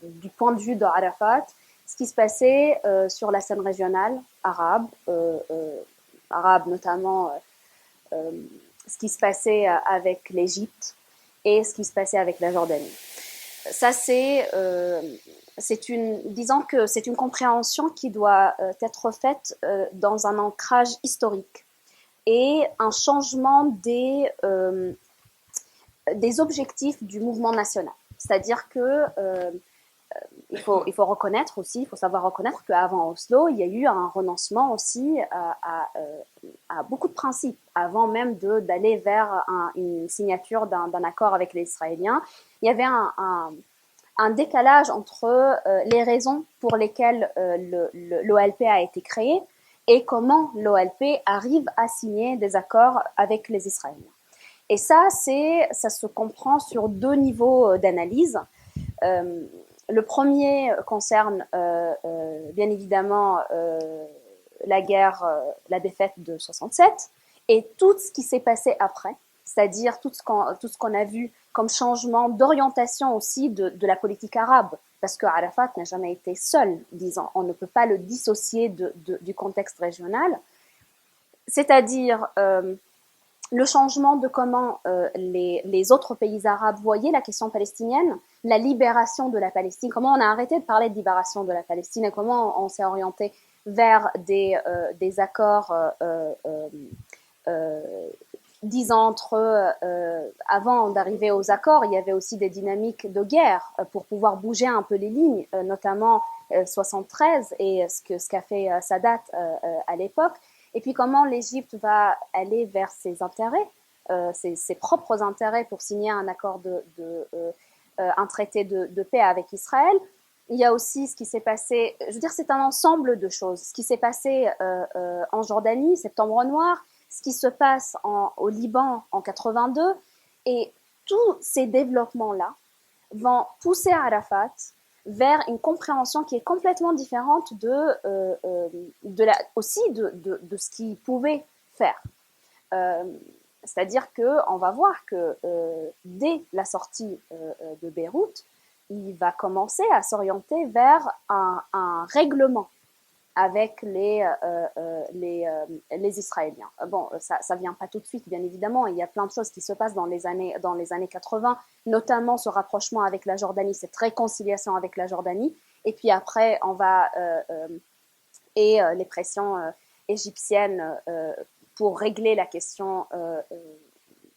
Speaker 2: du point de vue d'Arafat, ce qui se passait sur la scène régionale arabe, notamment ce qui se passait avec l'Égypte et ce qui se passait avec la Jordanie. Ça, disons que c'est une compréhension qui doit être faite dans un ancrage historique et un changement des objectifs du mouvement national. C'est-à-dire que il faut reconnaître aussi, il faut savoir reconnaître qu'avant Oslo, il y a eu un renoncement aussi à beaucoup de principes, avant même d'aller vers une signature d'un accord avec les Israéliens. Il y avait un décalage entre les raisons pour lesquelles l'OLP a été créé et comment l'OLP arrive à signer des accords avec les Israéliens. Et ça se comprend sur deux niveaux d'analyse. Le premier concerne bien évidemment la guerre, la défaite de 67 et tout ce qui s'est passé après, c'est-à-dire tout ce qu'on a vu comme changement d'orientation aussi de la politique arabe, parce que Arafat n'a jamais été seul, disons, on ne peut pas le dissocier du contexte régional, c'est-à-dire le changement de comment les autres pays arabes voyaient la question palestinienne, la libération de la Palestine, comment on a arrêté de parler de libération de la Palestine et comment on s'est orienté vers des accords, disons, avant d'arriver aux accords, il y avait aussi des dynamiques de guerre pour pouvoir bouger un peu les lignes, notamment 73 et ce qu'a fait Sadat à l'époque. Et puis comment l'Égypte va aller vers ses intérêts, ses propres intérêts pour signer un accord un traité de paix avec Israël. Il y a aussi ce qui s'est passé, je veux dire, c'est un ensemble de choses. Ce qui s'est passé en Jordanie, Septembre Noir, ce qui se passe au Liban en 82, et tous ces développements-là vont pousser Arafat vers une compréhension qui est complètement différente aussi de ce qu'il pouvait faire. C'est-à-dire qu'on va voir que dès la sortie de Beyrouth, il va commencer à s'orienter vers un règlement avec les Israéliens. Bon, ça vient pas tout de suite, bien évidemment. Il y a plein de choses qui se passent dans les années 80, notamment ce rapprochement avec la Jordanie, cette réconciliation avec la Jordanie. Et puis après, on va et les pressions égyptiennes pour régler la question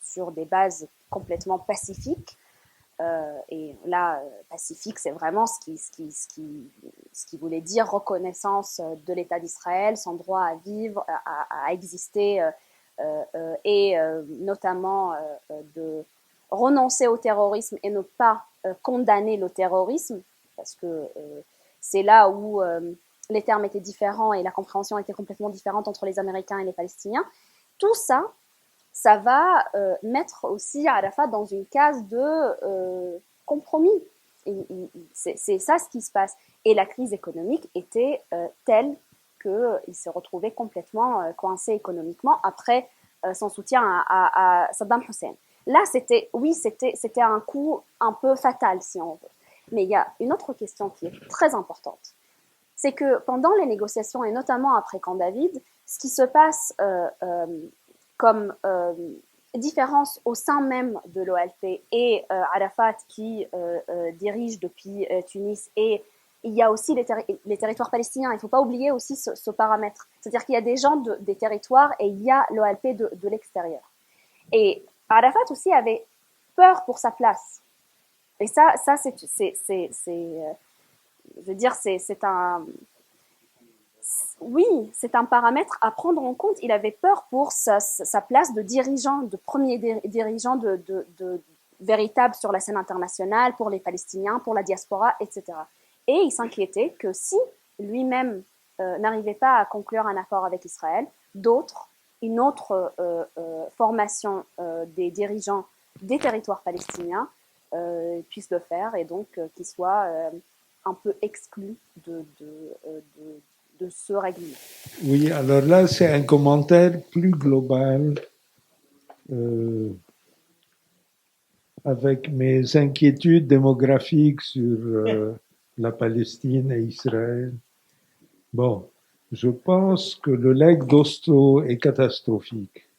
Speaker 2: sur des bases complètement pacifiques. Et là, pacifique, c'est vraiment ce qui voulait dire reconnaissance de l'État d'Israël, son droit à vivre, à exister, et notamment de renoncer au terrorisme et ne pas condamner le terrorisme, parce que c'est là où les termes étaient différents et la compréhension était complètement différente entre les Américains et les Palestiniens. Tout ça, ça va mettre aussi Arafat dans une case de compromis. C'est ça ce qui se passe. Et la crise économique était telle qu'il se retrouvait complètement coincé économiquement après son soutien à Saddam Hussein. Là, c'était un coup un peu fatal, si on veut. Mais il y a une autre question qui est très importante. C'est que pendant les négociations, et notamment après Camp David, ce qui se passe comme différence au sein même de l'OLP et Arafat qui dirige depuis Tunis, et il y a aussi les territoires palestiniens. Il ne faut pas oublier aussi ce paramètre. C'est-à-dire qu'il y a des gens des territoires et il y a l'OLP de l'extérieur. Et Arafat aussi avait peur pour sa place. Et ça je veux dire, c'est un... Oui, c'est un paramètre à prendre en compte. Il avait peur pour sa place de dirigeant, de premier dirigeant de véritable sur la scène internationale, pour les Palestiniens, pour la diaspora, etc. Et il s'inquiétait que si lui-même n'arrivait pas à conclure un accord avec Israël, une autre formation des dirigeants des territoires palestiniens puisse le faire, et donc qu'il soit un peu exclu de ce règlement.
Speaker 9: Oui, alors là, c'est un commentaire plus global avec mes inquiétudes démographiques sur la Palestine et Israël. Bon, je pense que le legs d'Oslo est catastrophique.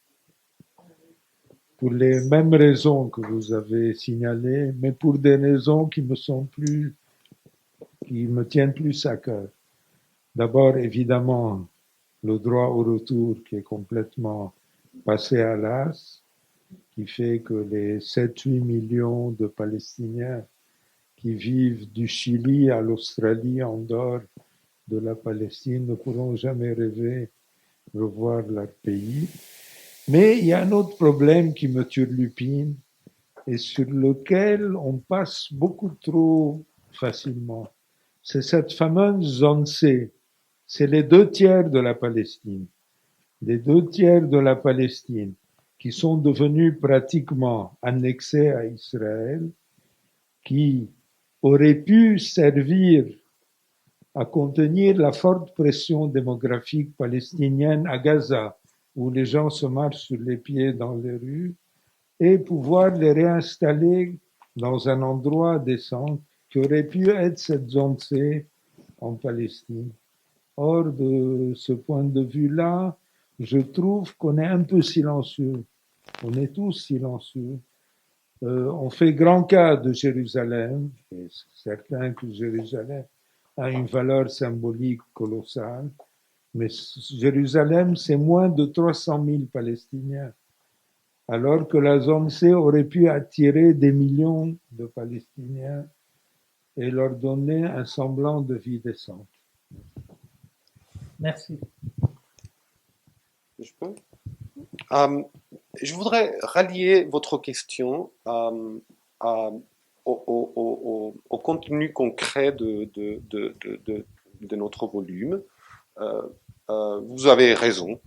Speaker 9: Pour les mêmes raisons que vous avez signalées, mais pour des raisons qui me tiennent plus à cœur. D'abord, évidemment, le droit au retour qui est complètement passé à l'as, qui fait que les 7-8 millions de Palestiniens qui vivent du Chili à l'Australie en dehors de la Palestine ne pourront jamais rêver de revoir leur pays. Mais il y a un autre problème qui me turlupine et sur lequel on passe beaucoup trop facilement. C'est cette fameuse zone C. C'est les 2/3 de la Palestine. Les 2/3 de la Palestine qui sont devenus pratiquement annexés à Israël, qui auraient pu servir à contenir la forte pression démographique palestinienne à Gaza, où les gens se marchent sur les pieds dans les rues, et pouvoir les réinstaller dans un endroit décent qui aurait pu être cette zone C en Palestine. Or, de ce point de vue-là, je trouve qu'on est un peu silencieux. On est tous silencieux. On fait grand cas de Jérusalem, et c'est certain que Jérusalem a une valeur symbolique colossale, mais Jérusalem, c'est moins de 300 000 Palestiniens, alors que la zone C aurait pu attirer des millions de Palestiniens et leur donner un semblant de vie décente.
Speaker 1: Merci.
Speaker 10: Je peux je voudrais rallier votre question au contenu concret de notre volume. Vous avez raison,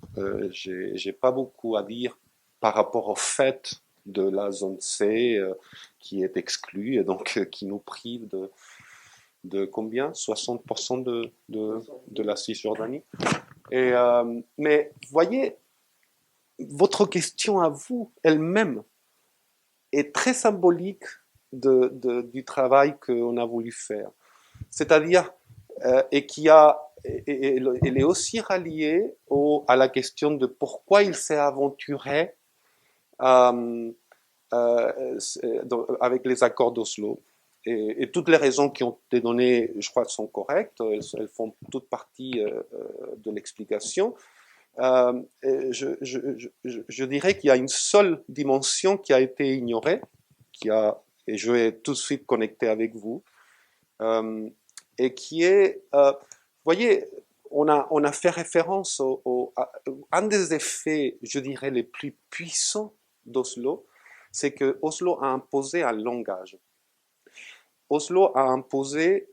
Speaker 10: j'ai pas beaucoup à dire par rapport au fait de la zone C qui est exclue et donc qui nous prive de combien 60% de la Cisjordanie. Et, mais voyez, votre question à vous elle-même est très symbolique du travail qu'on a voulu faire. C'est-à-dire, et elle est aussi reliée à la question de pourquoi il s'est aventuré avec les accords d'Oslo. Et toutes les raisons qui ont été données, je crois, sont correctes. Elles font toute partie de l'explication. Je dirais qu'il y a une seule dimension qui a été ignorée, et je vais tout de suite connecter avec vous, et qui est, voyez, on a fait référence à un des effets, je dirais, les plus puissants d'Oslo, c'est que Oslo a imposé un langage. Oslo a imposé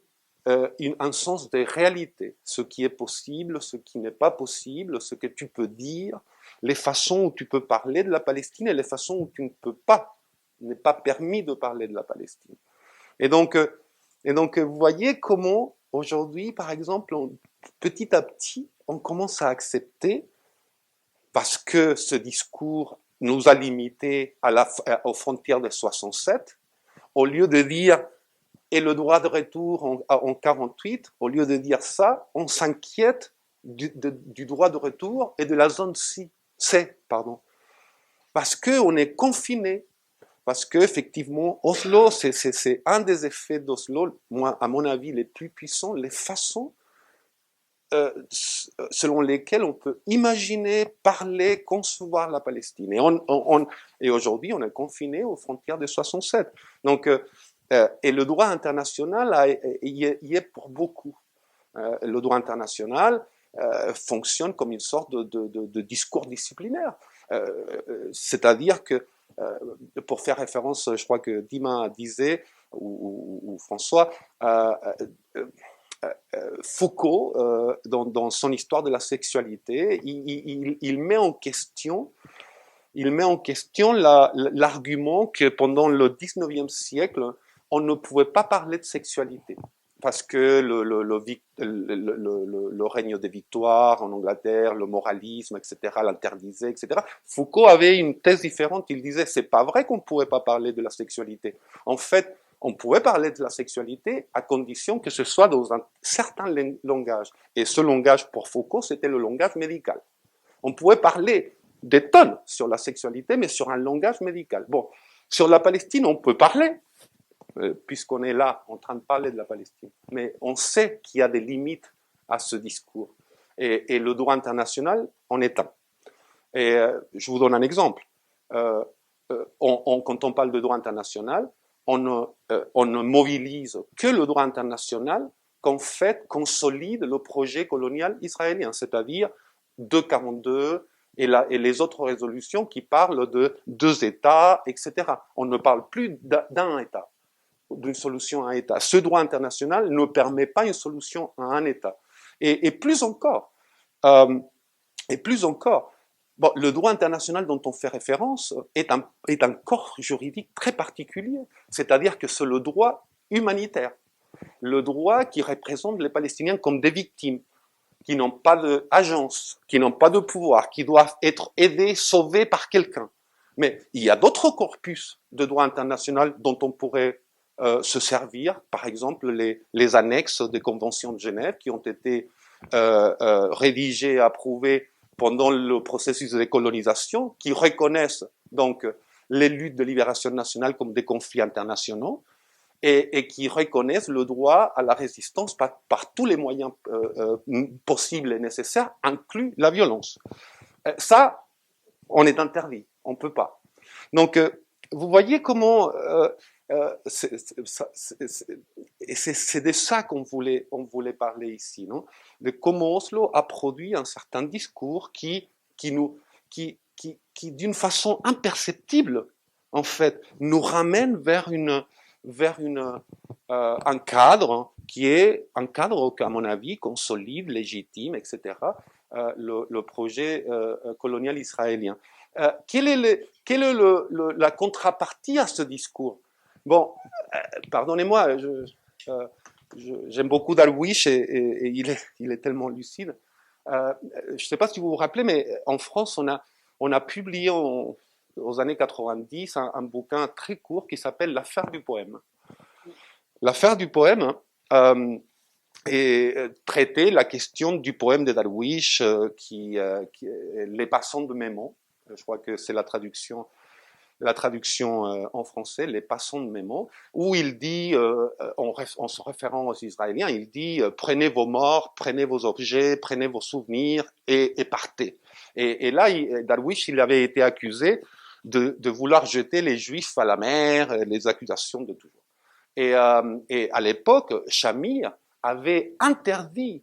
Speaker 10: un sens de réalité, ce qui est possible, ce qui n'est pas possible, ce que tu peux dire, les façons où tu peux parler de la Palestine et les façons où tu ne peux pas, n'est pas permis de parler de la Palestine. Et donc vous voyez comment aujourd'hui, par exemple, petit à petit, on commence à accepter, parce que ce discours nous a limités aux frontières de 67, au lieu de dire et le droit de retour en 48, au lieu de dire ça, on s'inquiète du droit de retour et de la zone C, parce qu'on est confiné, parce qu'effectivement, Oslo, c'est un des effets d'Oslo, moi, à mon avis, les plus puissants, les façons selon lesquelles on peut imaginer, parler, concevoir la Palestine. Et aujourd'hui, on est confiné aux frontières de 67. Donc, et le droit international y est pour beaucoup. Le droit international fonctionne comme une sorte de discours disciplinaire. C'est-à-dire que, pour faire référence, je crois que Dima disait, ou François, Foucault, dans son histoire de la sexualité, il met en question l'argument que pendant le 19e siècle, on ne pouvait pas parler de sexualité parce que le règne des victoires en Angleterre, le moralisme, etc., l'interdisait, etc. Foucault avait une thèse différente. Il disait, c'est pas vrai qu'on ne pourrait pas parler de la sexualité. En fait, On pouvait parler de la sexualité à condition que ce soit dans un certain langage. Et ce langage, pour Foucault, c'était le langage médical. On pouvait parler des tonnes sur la sexualité, mais sur un langage médical. Bon, sur la Palestine, on peut parler, puisqu'on est là en train de parler de la Palestine. Mais on sait qu'il y a des limites à ce discours. Et le droit international en est un. Et je vous donne un exemple. Quand on parle de droit international, on ne mobilise que le droit international qu'en fait consolide le projet colonial israélien, c'est-à-dire 242 et les autres résolutions qui parlent de 2 États, etc. On ne parle plus d'un État, d'une solution à un État. Ce droit international ne permet pas une solution à un État. Et plus encore, bon, le droit international dont on fait référence est un corps juridique très particulier, c'est-à-dire que c'est le droit humanitaire, le droit qui représente les Palestiniens comme des victimes, qui n'ont pas d'agence, qui n'ont pas de pouvoir, qui doivent être aidés, sauvés par quelqu'un. Mais il y a d'autres corpus de droit international dont on pourrait se servir, par exemple les annexes des conventions de Genève qui ont été rédigées et approuvées pendant le processus de décolonisation, qui reconnaissent donc les luttes de libération nationale comme des conflits internationaux et qui reconnaissent le droit à la résistance par tous les moyens possibles et nécessaires, inclus la violence. Ça, on est interdit, on ne peut pas. Donc, vous voyez comment c'est de ça qu'on voulait parler ici, non? De comment Oslo a produit un certain discours qui d'une façon imperceptible, en fait, nous ramène vers un cadre qui est un cadre, à mon avis, consolide, légitime, etc., le projet colonial israélien. Quelle est la contrepartie à ce discours? Bon, pardonnez-moi, j'aime beaucoup Darwish et il est tellement lucide. Je ne sais pas si vous vous rappelez, mais en France, on a publié aux années 90 un bouquin très court qui s'appelle L'affaire du poème. L'affaire du poème traitait la question du poème de Darwish, Les passants de Mémon. Je crois que c'est la traduction en français, Les passants de Mémon, où il dit, en se référant aux Israéliens, il dit prenez vos morts, prenez vos objets, prenez vos souvenirs et partez. Et là, Darwish, il avait été accusé de vouloir jeter les Juifs à la mer, les accusations de toujours. Et à l'époque, Shamir avait interdit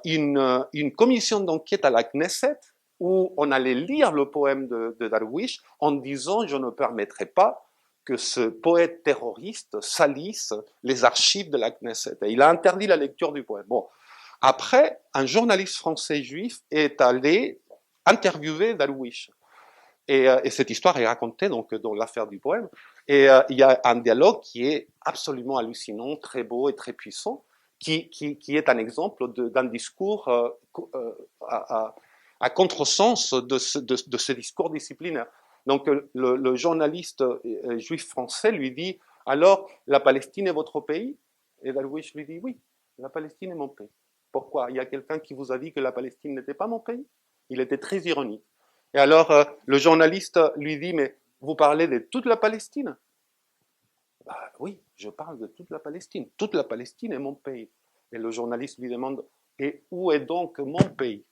Speaker 10: une commission d'enquête à la Knesset où on allait lire le poème de Darwish en disant « je ne permettrai pas que ce poète terroriste salisse les archives de la Knesset ». Et il a interdit la lecture du poème. Bon. Après, un journaliste français juif est allé interviewer Darwish. Et cette histoire est racontée donc dans l'affaire du poème. Et il y a un dialogue qui est absolument hallucinant, très beau et très puissant, qui est un exemple d'un discours à contresens de ce discours disciplinaire. Donc le journaliste juif français lui dit « Alors, la Palestine est votre pays ?» Et Darwish lui dit « Oui, la Palestine est mon pays. » Pourquoi? Il y a quelqu'un qui vous a dit que la Palestine n'était pas mon pays? Il était très ironique. Et alors, le journaliste lui dit « Mais vous parlez de toute la Palestine ?» Bah, oui, je parle de toute la Palestine. Toute la Palestine est mon pays. Et le journaliste lui demande « Et où est donc mon pays ?»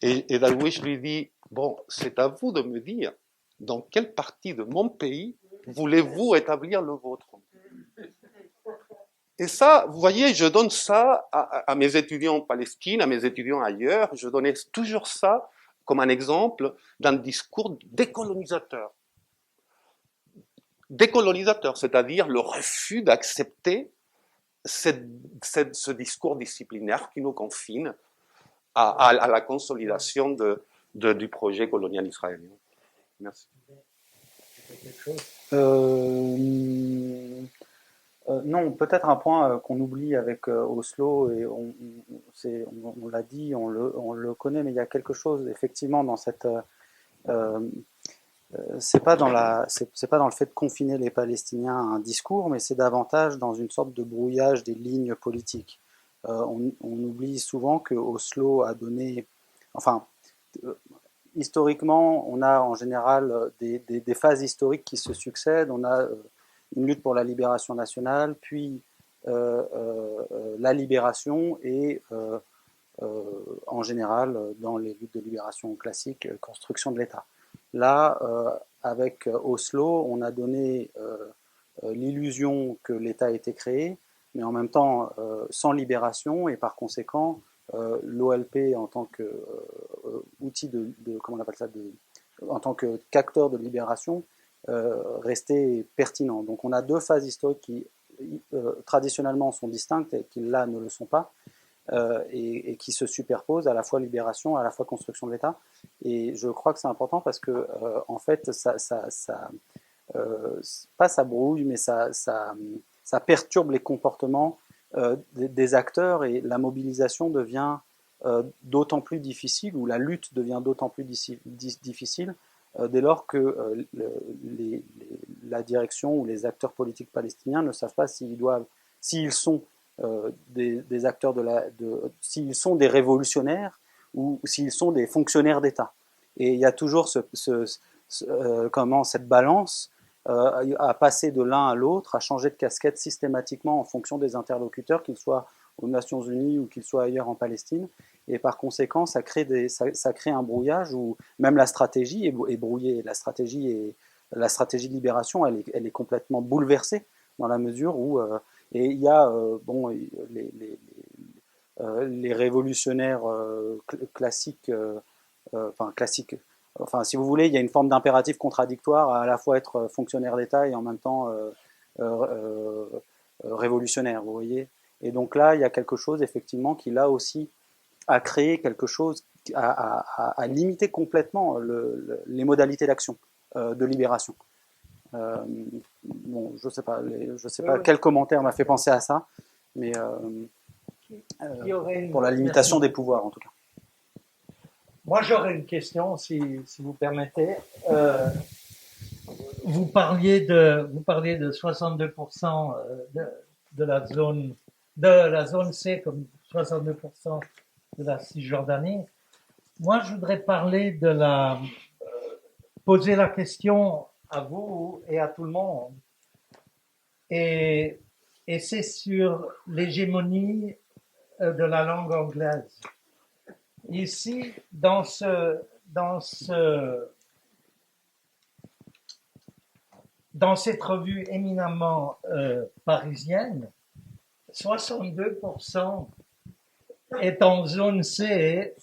Speaker 10: Et Darwish lui dit « Bon, c'est à vous de me dire dans quelle partie de mon pays voulez-vous établir le vôtre ?» Et ça, vous voyez, je donne ça à mes étudiants en Palestine, à mes étudiants ailleurs, je donnais toujours ça comme un exemple d'un discours décolonisateur. Décolonisateur, c'est-à-dire le refus d'accepter ce discours disciplinaire qui nous confine à la consolidation du projet colonial israélien. Merci.
Speaker 5: Non, peut-être un point qu'on oublie avec Oslo, et on l'a dit, on le connaît, mais il y a quelque chose effectivement dans cette c'est pas dans le fait de confiner les Palestiniens à un discours, mais c'est davantage dans une sorte de brouillage des lignes politiques. On oublie souvent que Oslo a donné, enfin, historiquement, on a en général des phases historiques qui se succèdent. On a une lutte pour la libération nationale, puis la libération et en général, dans les luttes de libération classiques, construction de l'État. Là, avec Oslo, on a donné l'illusion que l'État a été créé, mais en même temps sans libération, et par conséquent, l'OLP en tant qu'outil comment on appelle ça, en tant qu'acteur de libération, restait pertinent. Donc on a deux phases historiques qui traditionnellement sont distinctes et qui là ne le sont pas. Et qui se superposent, à la fois libération, à la fois construction de l'État. Et je crois que c'est important parce que, en fait, pas ça brouille, mais ça perturbe les comportements des acteurs, et la mobilisation devient d'autant plus difficile, ou la lutte devient d'autant plus difficile dès lors que la direction ou les acteurs politiques palestiniens ne savent pas s'ils sont des acteurs s'ils sont des révolutionnaires ou s'ils sont des fonctionnaires d'État. Et il y a toujours cette balance à passer de l'un à l'autre, à changer de casquette systématiquement en fonction des interlocuteurs, qu'ils soient aux Nations Unies ou qu'ils soient ailleurs en Palestine. Et par conséquent, ça crée un brouillage où même la stratégie est brouillée. La stratégie de libération, elle est complètement bouleversée dans la mesure où et il y a les révolutionnaires classiques, enfin si vous voulez, il y a une forme d'impératif contradictoire à la fois être fonctionnaire d'État et en même temps révolutionnaire, vous voyez. Et donc là, il y a quelque chose effectivement qui là aussi a créé quelque chose, à limiter complètement les modalités d'action de libération. Bon, je sais pas quel commentaire m'a fait penser à ça, mais pour la limitation des pouvoirs en tout cas.
Speaker 1: Moi, j'aurais une question, si vous permettez. Vous parliez de 62% de la zone C comme 62% de la Cisjordanie. Moi, je voudrais parler poser la question à vous et à tout le monde. Et c'est sur l'hégémonie de la langue anglaise. Ici, dans cette revue éminemment parisienne, 62% est en zone C,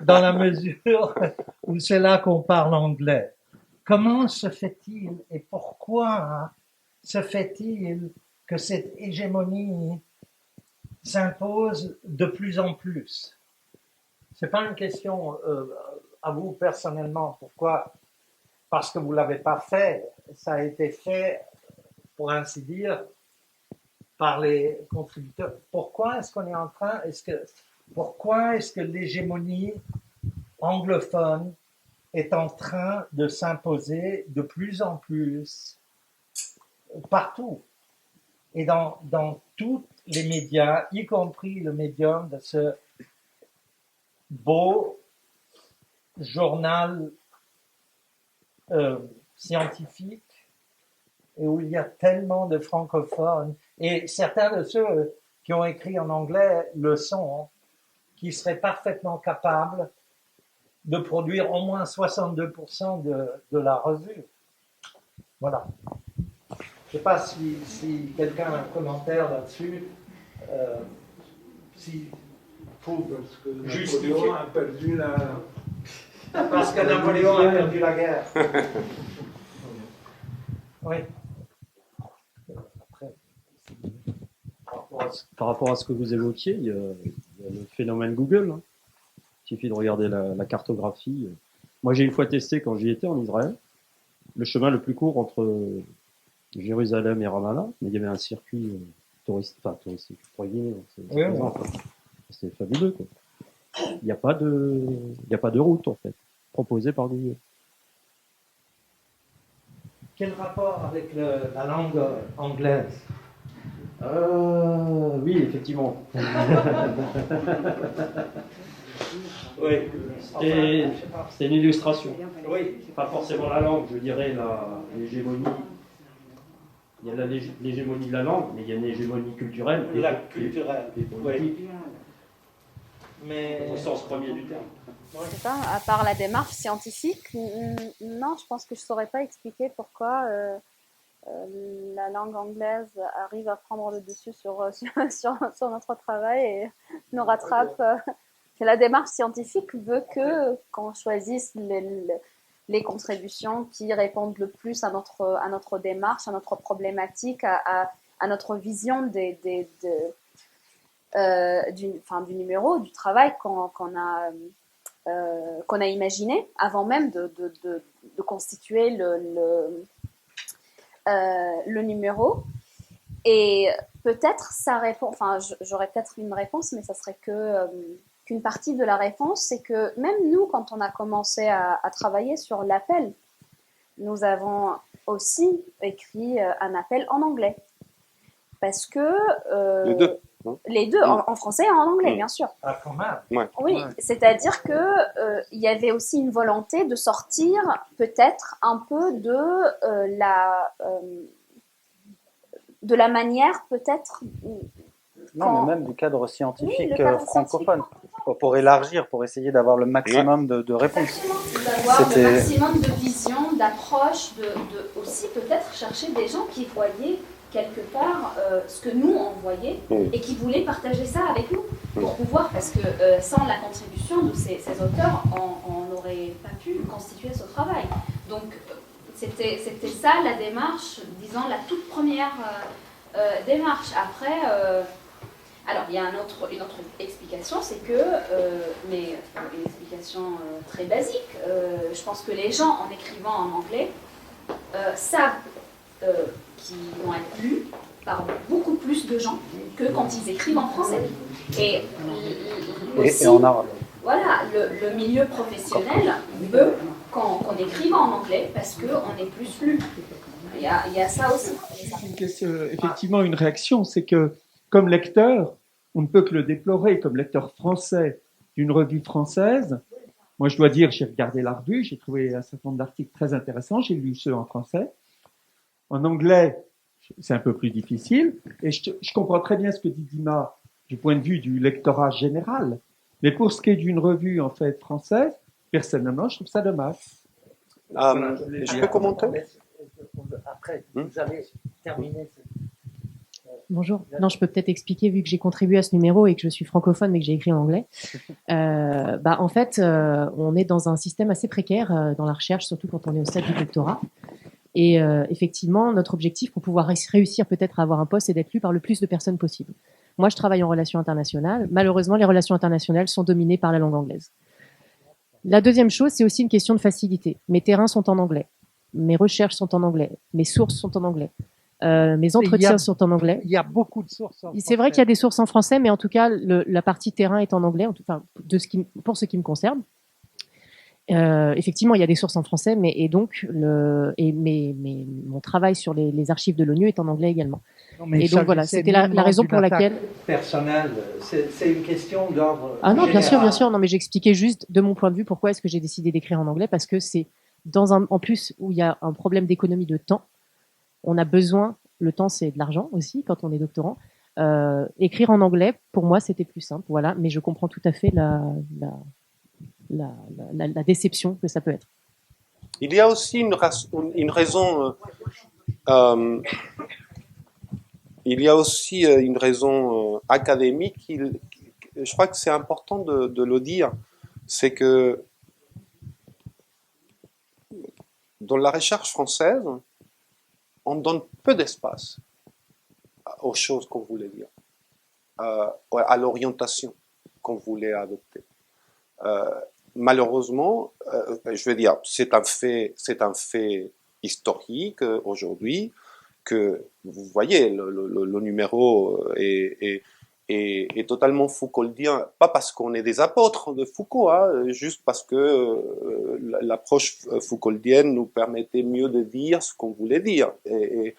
Speaker 1: dans la mesure où c'est là qu'on parle anglais. Comment se fait-il et pourquoi se fait-il que cette hégémonie s'impose de plus en plus? C'est pas une question à vous personnellement. Pourquoi? Parce que vous l'avez pas fait. Ça a été fait, pour ainsi dire, par les contributeurs. Pourquoi est-ce qu'on est en train, pourquoi est-ce que l'hégémonie anglophone est en train de s'imposer de plus en plus partout et dans tous les médias, y compris le médium de ce beau journal scientifique, et où il y a tellement de francophones, et certains de ceux qui ont écrit en anglais le sont, qui seraient parfaitement capables de produire au moins 62% de la revue. Voilà. Je ne sais pas si quelqu'un a un commentaire là-dessus. Si trouve
Speaker 9: que Napoléon a perdu la...
Speaker 1: Parce que Napoléon a perdu la guerre. Oui.
Speaker 3: Par rapport à ce que vous évoquiez, il y a le phénomène Google. Hein. Il suffit de regarder la cartographie. Moi, j'ai une fois testé quand j'y étais en Israël, le chemin le plus court entre Jérusalem et Ramallah, mais il y avait un circuit touristique, c'était fabuleux, quoi. Il n'y a pas de route, en fait, proposée par Google.
Speaker 1: quel rapport avec la langue anglaise?
Speaker 3: Oui, effectivement. Oui, c'est une illustration.
Speaker 1: Oui.
Speaker 3: Pas forcément la langue, je dirais l'hégémonie. Il y a l'hégémonie de la langue, mais il y a une hégémonie culturelle.
Speaker 1: Culturelle.
Speaker 3: Et politique.
Speaker 1: Oui. Mais...
Speaker 3: Au sens premier du terme.
Speaker 2: Je sais pas, à part la démarche scientifique, non, je pense que je saurais pas expliquer pourquoi la langue anglaise arrive à prendre le dessus sur notre travail et nous rattrape. La démarche scientifique veut qu'on choisisse les contributions qui répondent le plus à notre démarche, à notre problématique, à notre vision du numéro, du travail qu'on a imaginé avant même de constituer le numéro. Et peut-être ça répond, enfin j'aurais peut-être une réponse, mais ça serait qu'une partie de la réponse, c'est que même nous, quand on a commencé à travailler sur l'appel, nous avons aussi écrit un appel en anglais. Parce que...
Speaker 10: Les deux.
Speaker 2: Les deux, en français et en anglais, bien sûr.
Speaker 1: Ah, quand même.
Speaker 10: Ouais.
Speaker 2: Oui, c'est-à-dire que il y avait aussi une volonté de sortir peut-être un peu de la manière peut-être...
Speaker 5: Non, mais même du cadre scientifique francophone, pour élargir, pour essayer d'avoir le maximum de réponses.
Speaker 2: D'avoir le maximum de vision, d'approche, aussi peut-être chercher des gens qui voyaient quelque part ce que nous on voyait et qui voulaient partager ça avec nous pour pouvoir, parce que sans la contribution de ces auteurs, on n'aurait pas pu constituer ce travail. Donc c'était ça la démarche, disons la toute première démarche. Après, alors il y a une autre explication, c'est que, mais une explication très basique, je pense que les gens en écrivant en anglais savent qui vont être lus par beaucoup plus de gens que quand ils écrivent en français. Et aussi,
Speaker 5: et en arabe.
Speaker 2: Voilà, le milieu professionnel veut qu'on écrive en anglais parce qu'on est plus lu. Il y a ça aussi.
Speaker 11: Effectivement, une réaction, c'est que comme lecteur, on ne peut que le déplorer, comme lecteur français d'une revue française. Moi, je dois dire, j'ai regardé la revue, j'ai trouvé un certain nombre d'articles très intéressants, j'ai lu ceux en français. En anglais, c'est un peu plus difficile. Et je comprends très bien ce que dit Dima du point de vue du lectorat général. Mais pour ce qui est d'une revue, en fait, française, personnellement, je trouve ça dommage.
Speaker 10: Je peux commenter?
Speaker 1: Après, vous allez terminer.
Speaker 12: Bonjour. Non, je peux peut-être expliquer, vu que j'ai contribué à ce numéro et que je suis francophone, mais que j'ai écrit en anglais. En fait, on est dans un système assez précaire dans la recherche, surtout quand on est au stade du doctorat. Et effectivement, notre objectif pour pouvoir réussir peut-être à avoir un poste, c'est d'être lu par le plus de personnes possible. Moi, je travaille en relations internationales. Malheureusement, les relations internationales sont dominées par la langue anglaise. La deuxième chose, c'est aussi une question de facilité. Mes terrains sont en anglais. Mes recherches sont en anglais. Mes sources sont en anglais. Mes entretiens sont en anglais.
Speaker 1: Il y a beaucoup de sources en français.
Speaker 12: C'est vrai qu'il y a des sources en français, mais en tout cas, la partie terrain est en anglais, pour ce qui me concerne. Effectivement, il y a des sources en français, mon travail sur les archives de l'ONU est en anglais également.
Speaker 1: Non,
Speaker 12: et donc voilà, c'était la raison pour laquelle.
Speaker 1: Personnelle, c'est une question d'ordre.
Speaker 12: Ah non,
Speaker 1: général.
Speaker 12: bien sûr, non, mais j'expliquais juste de mon point de vue pourquoi est-ce que j'ai décidé d'écrire en anglais, parce que c'est en plus où il y a un problème d'économie de temps. On a besoin, le temps c'est de l'argent aussi quand on est doctorant. Écrire en anglais, pour moi, c'était plus simple, voilà. Mais je comprends tout à fait la déception que ça peut être.
Speaker 10: Il y a aussi une raison. Il y a aussi une raison académique. Je crois que c'est important de le dire. C'est que dans la recherche française, on donne peu d'espace aux choses qu'on voulait dire, à l'orientation qu'on voulait adopter. Malheureusement, je veux dire, c'est un fait historique aujourd'hui que vous voyez, le numéro est totalement Foucaultien, pas parce qu'on est des apôtres de Foucault, hein, juste parce que l'approche foucauldienne nous permettait mieux de dire ce qu'on voulait dire, et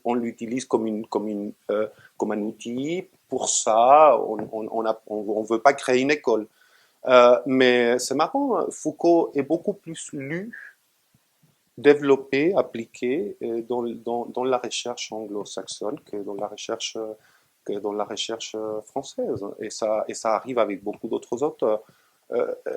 Speaker 10: on l'utilise comme un outil. Pour ça, on veut pas créer une école. Mais c'est marrant, Foucault est beaucoup plus lu, développé, appliqué dans la recherche anglo-saxonne que dans la recherche française. Et ça arrive avec beaucoup d'autres auteurs.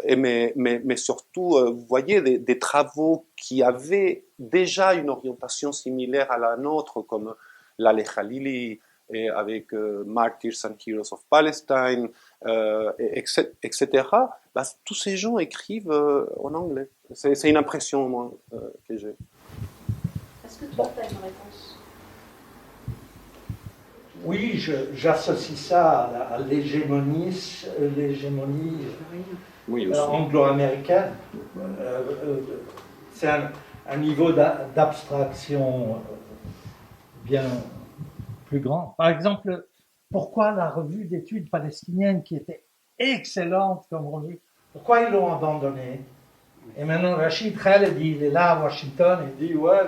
Speaker 10: Mais surtout, vous voyez, des travaux qui avaient déjà une orientation similaire à la nôtre, comme Laleh Khalili, et avec Martyrs and Heroes of Palestine, etc. Bah, tous ces gens écrivent en anglais. C'est une impression, moi, que j'ai.
Speaker 2: Est-ce que toi, tu as une réponse?
Speaker 1: Oui, j'associe ça à l'hégémonie anglo-américaine. C'est un niveau d'abstraction bien plus grand. Par exemple, pourquoi la revue d'études palestiniennes, qui était excellente comme revue, pourquoi ils l'ont abandonnée? Et maintenant, Rachid Khaled, il est là à Washington, et dit, ouais,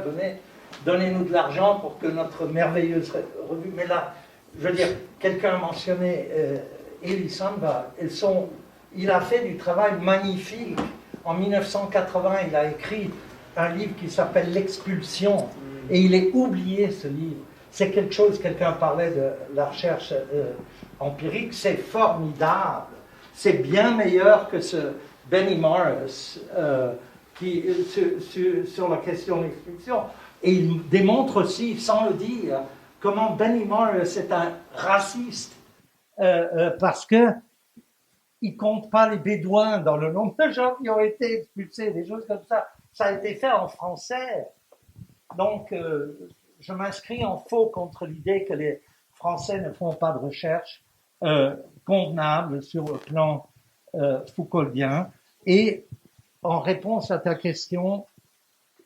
Speaker 1: donnez-nous de l'argent pour que notre merveilleuse revue... Mais là, je veux dire, quelqu'un a mentionné Elie Sandberg, il a fait du travail magnifique. En 1980, il a écrit un livre qui s'appelle L'Expulsion, et il est oublié, ce livre. C'est quelque chose, quelqu'un parlait de la recherche empirique, c'est formidable. C'est bien meilleur que ce Benny Morris sur la question de l'expulsion. Et il démontre aussi, sans le dire, comment Benny Morris est un raciste, parce que il compte pas les Bédouins dans le nombre de gens qui ont été expulsés, des choses comme ça. Ça a été fait en français. Donc, je m'inscris en faux contre l'idée que les Français ne font pas de recherche convenable sur le plan foucaultien. Et en réponse à ta question,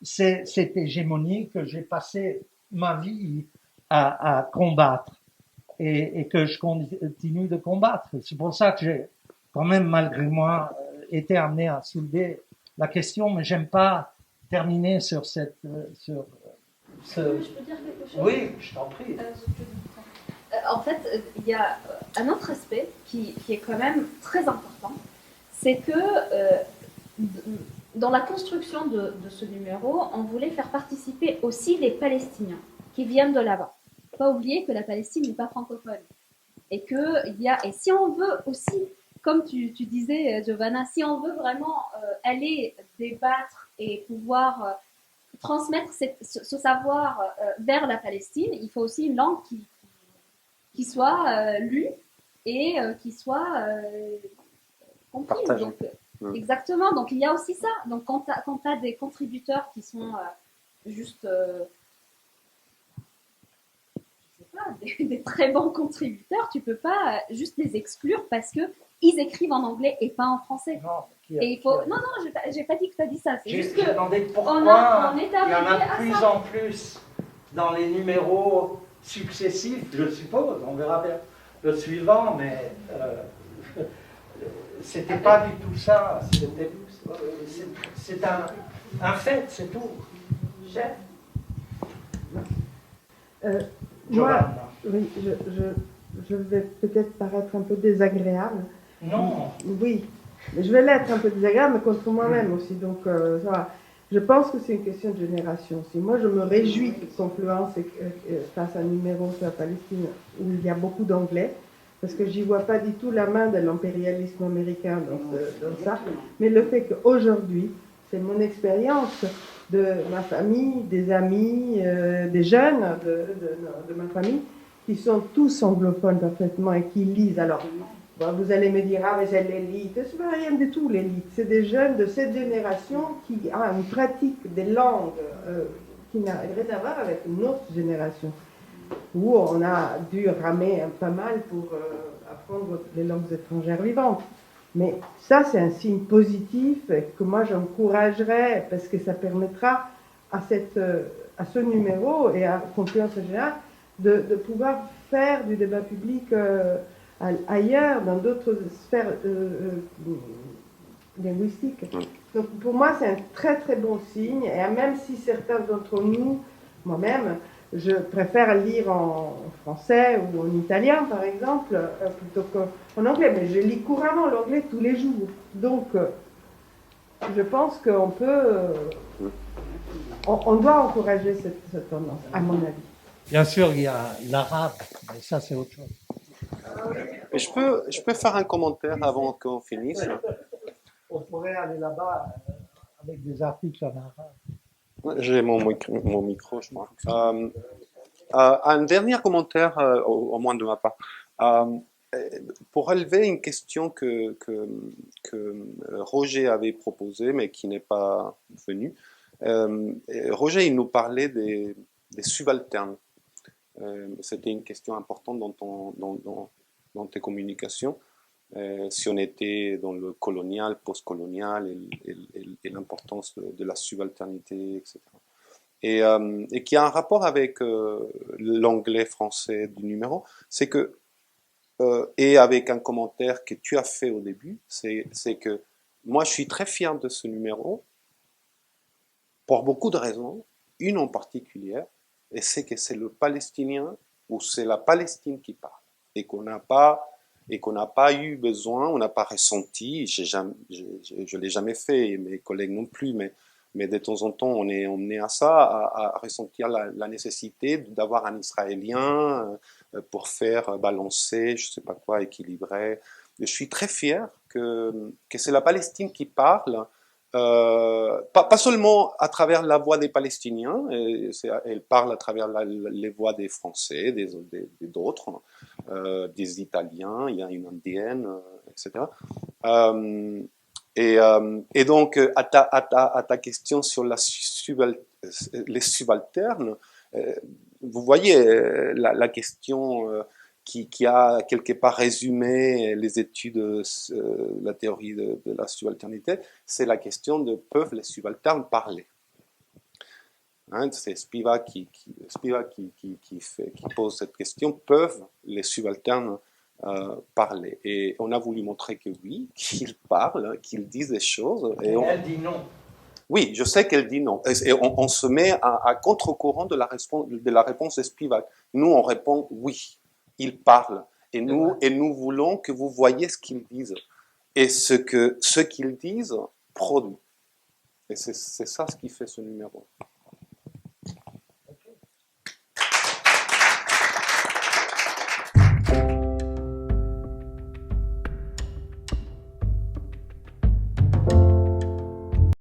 Speaker 1: c'est cette hégémonie que j'ai passé ma vie à combattre et que je continue de combattre. C'est pour ça que j'ai quand même, malgré moi, été amené à soulever la question, mais j'aime pas terminer sur cette... Je peux
Speaker 2: dire quelque chose?
Speaker 1: Oui, je t'en prie.
Speaker 2: En fait, il y a un autre aspect qui est quand même très important, c'est que dans la construction de ce numéro, on voulait faire participer aussi les Palestiniens qui viennent de là-bas. Pas oublier que la Palestine n'est pas francophone. Et si on veut aussi, comme tu disais, Giovanna, si on veut vraiment aller débattre et pouvoir transmettre ce savoir vers la Palestine, il faut aussi une langue qui soit lue et qui soit comprise. Donc, exactement, donc il y a aussi ça. Donc quand tu as des contributeurs qui sont juste... Des très bons contributeurs, tu peux pas juste les exclure parce que ils écrivent en anglais et pas en français. Non, j'ai pas dit que tu as dit ça. C'est juste que
Speaker 1: demandé pourquoi
Speaker 2: on est
Speaker 1: il y en a de plus
Speaker 2: en
Speaker 1: plus dans les numéros successifs, je suppose. On verra bien le suivant, mais c'était pas du tout ça. C'est un fait, c'est tout. Chef.
Speaker 8: Moi, oui, je vais peut-être paraître un peu désagréable.
Speaker 1: Non.
Speaker 8: Oui, mais je vais l'être un peu désagréable, mais contre moi-même aussi. Donc, ça va. Je pense que c'est une question de génération aussi. Moi, je me réjouis que Confluence fasse un numéro sur la Palestine où il y a beaucoup d'anglais, parce que j'y vois pas du tout la main de l'impérialisme américain dans ça. Mais le fait qu'aujourd'hui, c'est mon expérience de ma famille, des amis, des jeunes de ma famille, qui sont tous anglophones parfaitement et qui lisent. Alors, vous allez me dire, ah mais c'est l'élite. C'est pas rien du tout l'élite. C'est des jeunes de cette génération qui a une pratique des langues qui n'a rien à voir avec une autre génération, où on a dû ramer pas mal pour apprendre les langues étrangères vivantes. Mais ça, c'est un signe positif que moi, j'encouragerais parce que ça permettra à ce numéro et à Confluence en général de pouvoir faire du débat public ailleurs, dans d'autres sphères linguistiques. Donc pour moi, c'est un très très bon signe, et même si certains d'entre nous, moi-même, je préfère lire en français ou en italien, par exemple, plutôt qu'en anglais, mais je lis couramment l'anglais tous les jours. Donc, je pense qu'on peut, on doit encourager cette tendance, à mon avis.
Speaker 1: Bien sûr, il y a l'arabe, mais ça, c'est autre chose.
Speaker 10: Mais je peux faire un commentaire avant qu'on finisse.
Speaker 1: On pourrait aller là-bas avec des articles en arabe.
Speaker 10: J'ai mon micro, je crois. Un dernier commentaire, au moins de ma part. Pour relever une question que Roger avait proposée, mais qui n'est pas venue. Roger, il nous parlait des subalternes. C'était une question importante dans tes communications. Si on était dans le colonial, post-colonial et l'importance de la subalternité, etc. Et qui a un rapport avec l'anglais-français du numéro, c'est que, et avec un commentaire que tu as fait au début, c'est que moi je suis très fier de ce numéro pour beaucoup de raisons, une en particulier, et c'est que c'est le Palestinien ou c'est la Palestine qui parle, et qu'on n'a pas eu besoin, on n'a pas ressenti, je ne l'ai jamais fait, et mes collègues non plus, mais de temps en temps, on est emmené à ça, à ressentir la nécessité d'avoir un Israélien pour faire balancer, je ne sais pas quoi, équilibrer. Je suis très fier que c'est la Palestine qui parle, pas seulement à travers la voix des Palestiniens, elle parle à travers les voix des Français, d'autres, des Italiens, il y a une Indienne, etc. Et donc, à ta question sur les subalternes, vous voyez la question qui a quelque part résumé les études, la théorie de la subalternité, c'est la question de peuvent les subalternes parler. Hein, c'est Spivak qui pose cette question, peuvent les subalternes parler? Et on a voulu montrer que oui, qu'ils parlent, qu'ils disent des choses. Et
Speaker 1: elle dit non.
Speaker 10: Oui, je sais qu'elle dit non. Et on se met à contre-courant de la réponse de Spivak. Nous, on répond oui, ils parlent. Et nous voulons que vous voyez ce qu'ils disent. Et ce qu'ils disent produit. Et c'est ça ce qui fait ce numéro.